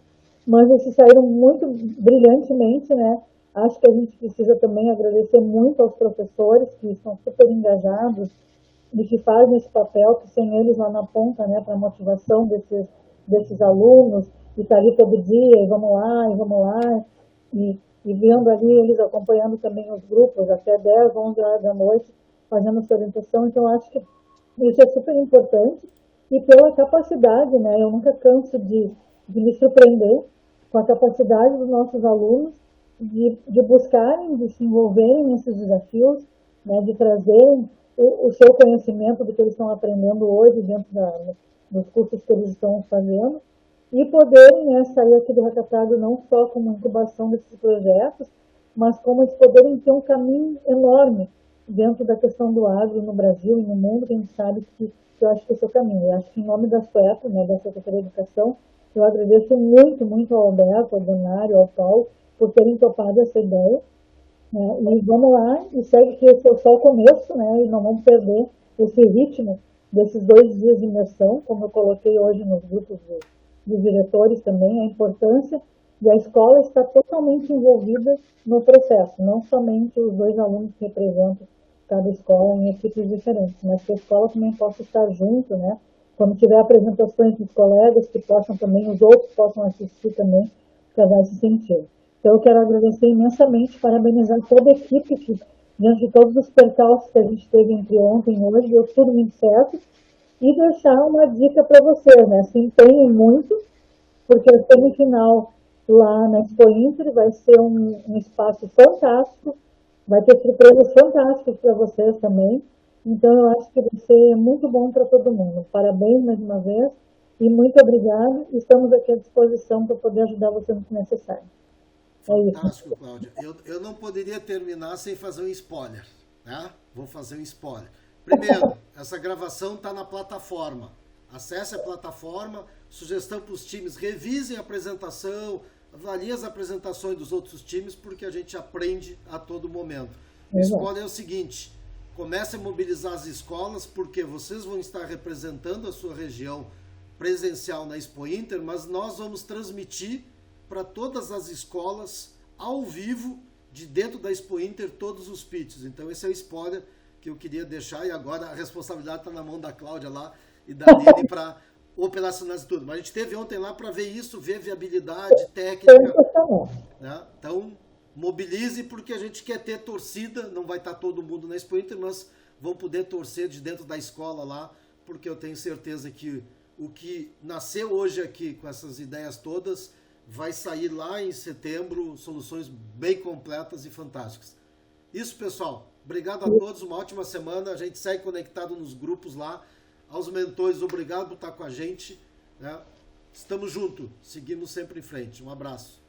Mas eles saíram muito brilhantemente, né? Acho que a gente precisa também agradecer muito aos professores que estão super engajados e que fazem esse papel, que sem eles lá na ponta, né, para a motivação desses alunos, e tá ali todo dia, e vamos lá, e vendo ali eles acompanhando também os grupos até 10, 11 horas da noite, fazendo essa orientação. Então, acho que isso é super importante, e pela capacidade, né, eu nunca canso de me surpreender com a capacidade dos nossos alunos de buscarem, de se envolverem nesses desafios, né, de trazerem o seu conhecimento do que eles estão aprendendo hoje dentro dos cursos que eles estão fazendo, e poderem, né, sair aqui do Hackatago não só como incubação desses projetos, mas como eles poderem ter um caminho enorme dentro da questão do agro no Brasil e no mundo, que a gente sabe que eu acho que esse é o caminho. Eu acho que em nome da SUEPA, né, da Secretaria de Educação, eu agradeço muito ao Alberto, ao Donário, ao Paulo, por terem topado essa ideia. Né? E vamos lá, e segue que esse é só o começo, né? E não vamos perder esse ritmo desses 2 dias de imersão, como eu coloquei hoje nos grupos de diretores também, a importância de a escola estar totalmente envolvida no processo, não somente os 2 alunos que representam cada escola em equipes diferentes, mas que a escola também possa estar junto, né? Quando tiver apresentações dos colegas, que possam também, os outros possam assistir também, para dar esse sentido. Então, eu quero agradecer imensamente, parabenizar toda a equipe que, diante de todos os percalços que a gente teve entre ontem e hoje, deu tudo muito certo, e deixar uma dica para vocês, né? Se empenhem muito, porque a semifinal lá na Expo Inter vai ser um espaço fantástico, vai ter surpresas fantásticas para vocês também. Então, eu acho que vai ser muito bom para todo mundo. Parabéns mais uma vez e muito obrigada. Estamos aqui à disposição para poder ajudar você no que necessário. É isso. Fantástico, Cláudia. Eu não poderia terminar sem fazer um spoiler. Né? Vou fazer um spoiler. Primeiro, essa gravação está na plataforma. Acesse a plataforma, sugestão para os times, revisem a apresentação, avaliem as apresentações dos outros times, porque a gente aprende a todo momento. O spoiler é o seguinte, comece a mobilizar as escolas, porque vocês vão estar representando a sua região presencial na Expo Inter, mas nós vamos transmitir para todas as escolas, ao vivo, de dentro da Expo Inter, todos os pitches. Então esse é o spoiler que eu queria deixar, e agora a responsabilidade está na mão da Cláudia lá e da Aline para operacionalizar tudo. Mas a gente esteve ontem lá para ver isso, ver viabilidade, técnica. Né? Então, mobilize, porque a gente quer ter torcida, não vai estar todo mundo na Expo Inter, mas vão poder torcer de dentro da escola lá, porque eu tenho certeza que o que nasceu hoje aqui com essas ideias todas vai sair lá em setembro, soluções bem completas e fantásticas. Isso, pessoal. Obrigado a todos, uma ótima semana. A gente segue conectado nos grupos lá. Aos mentores, obrigado por estar com a gente. Né? Estamos juntos, seguimos sempre em frente. Um abraço.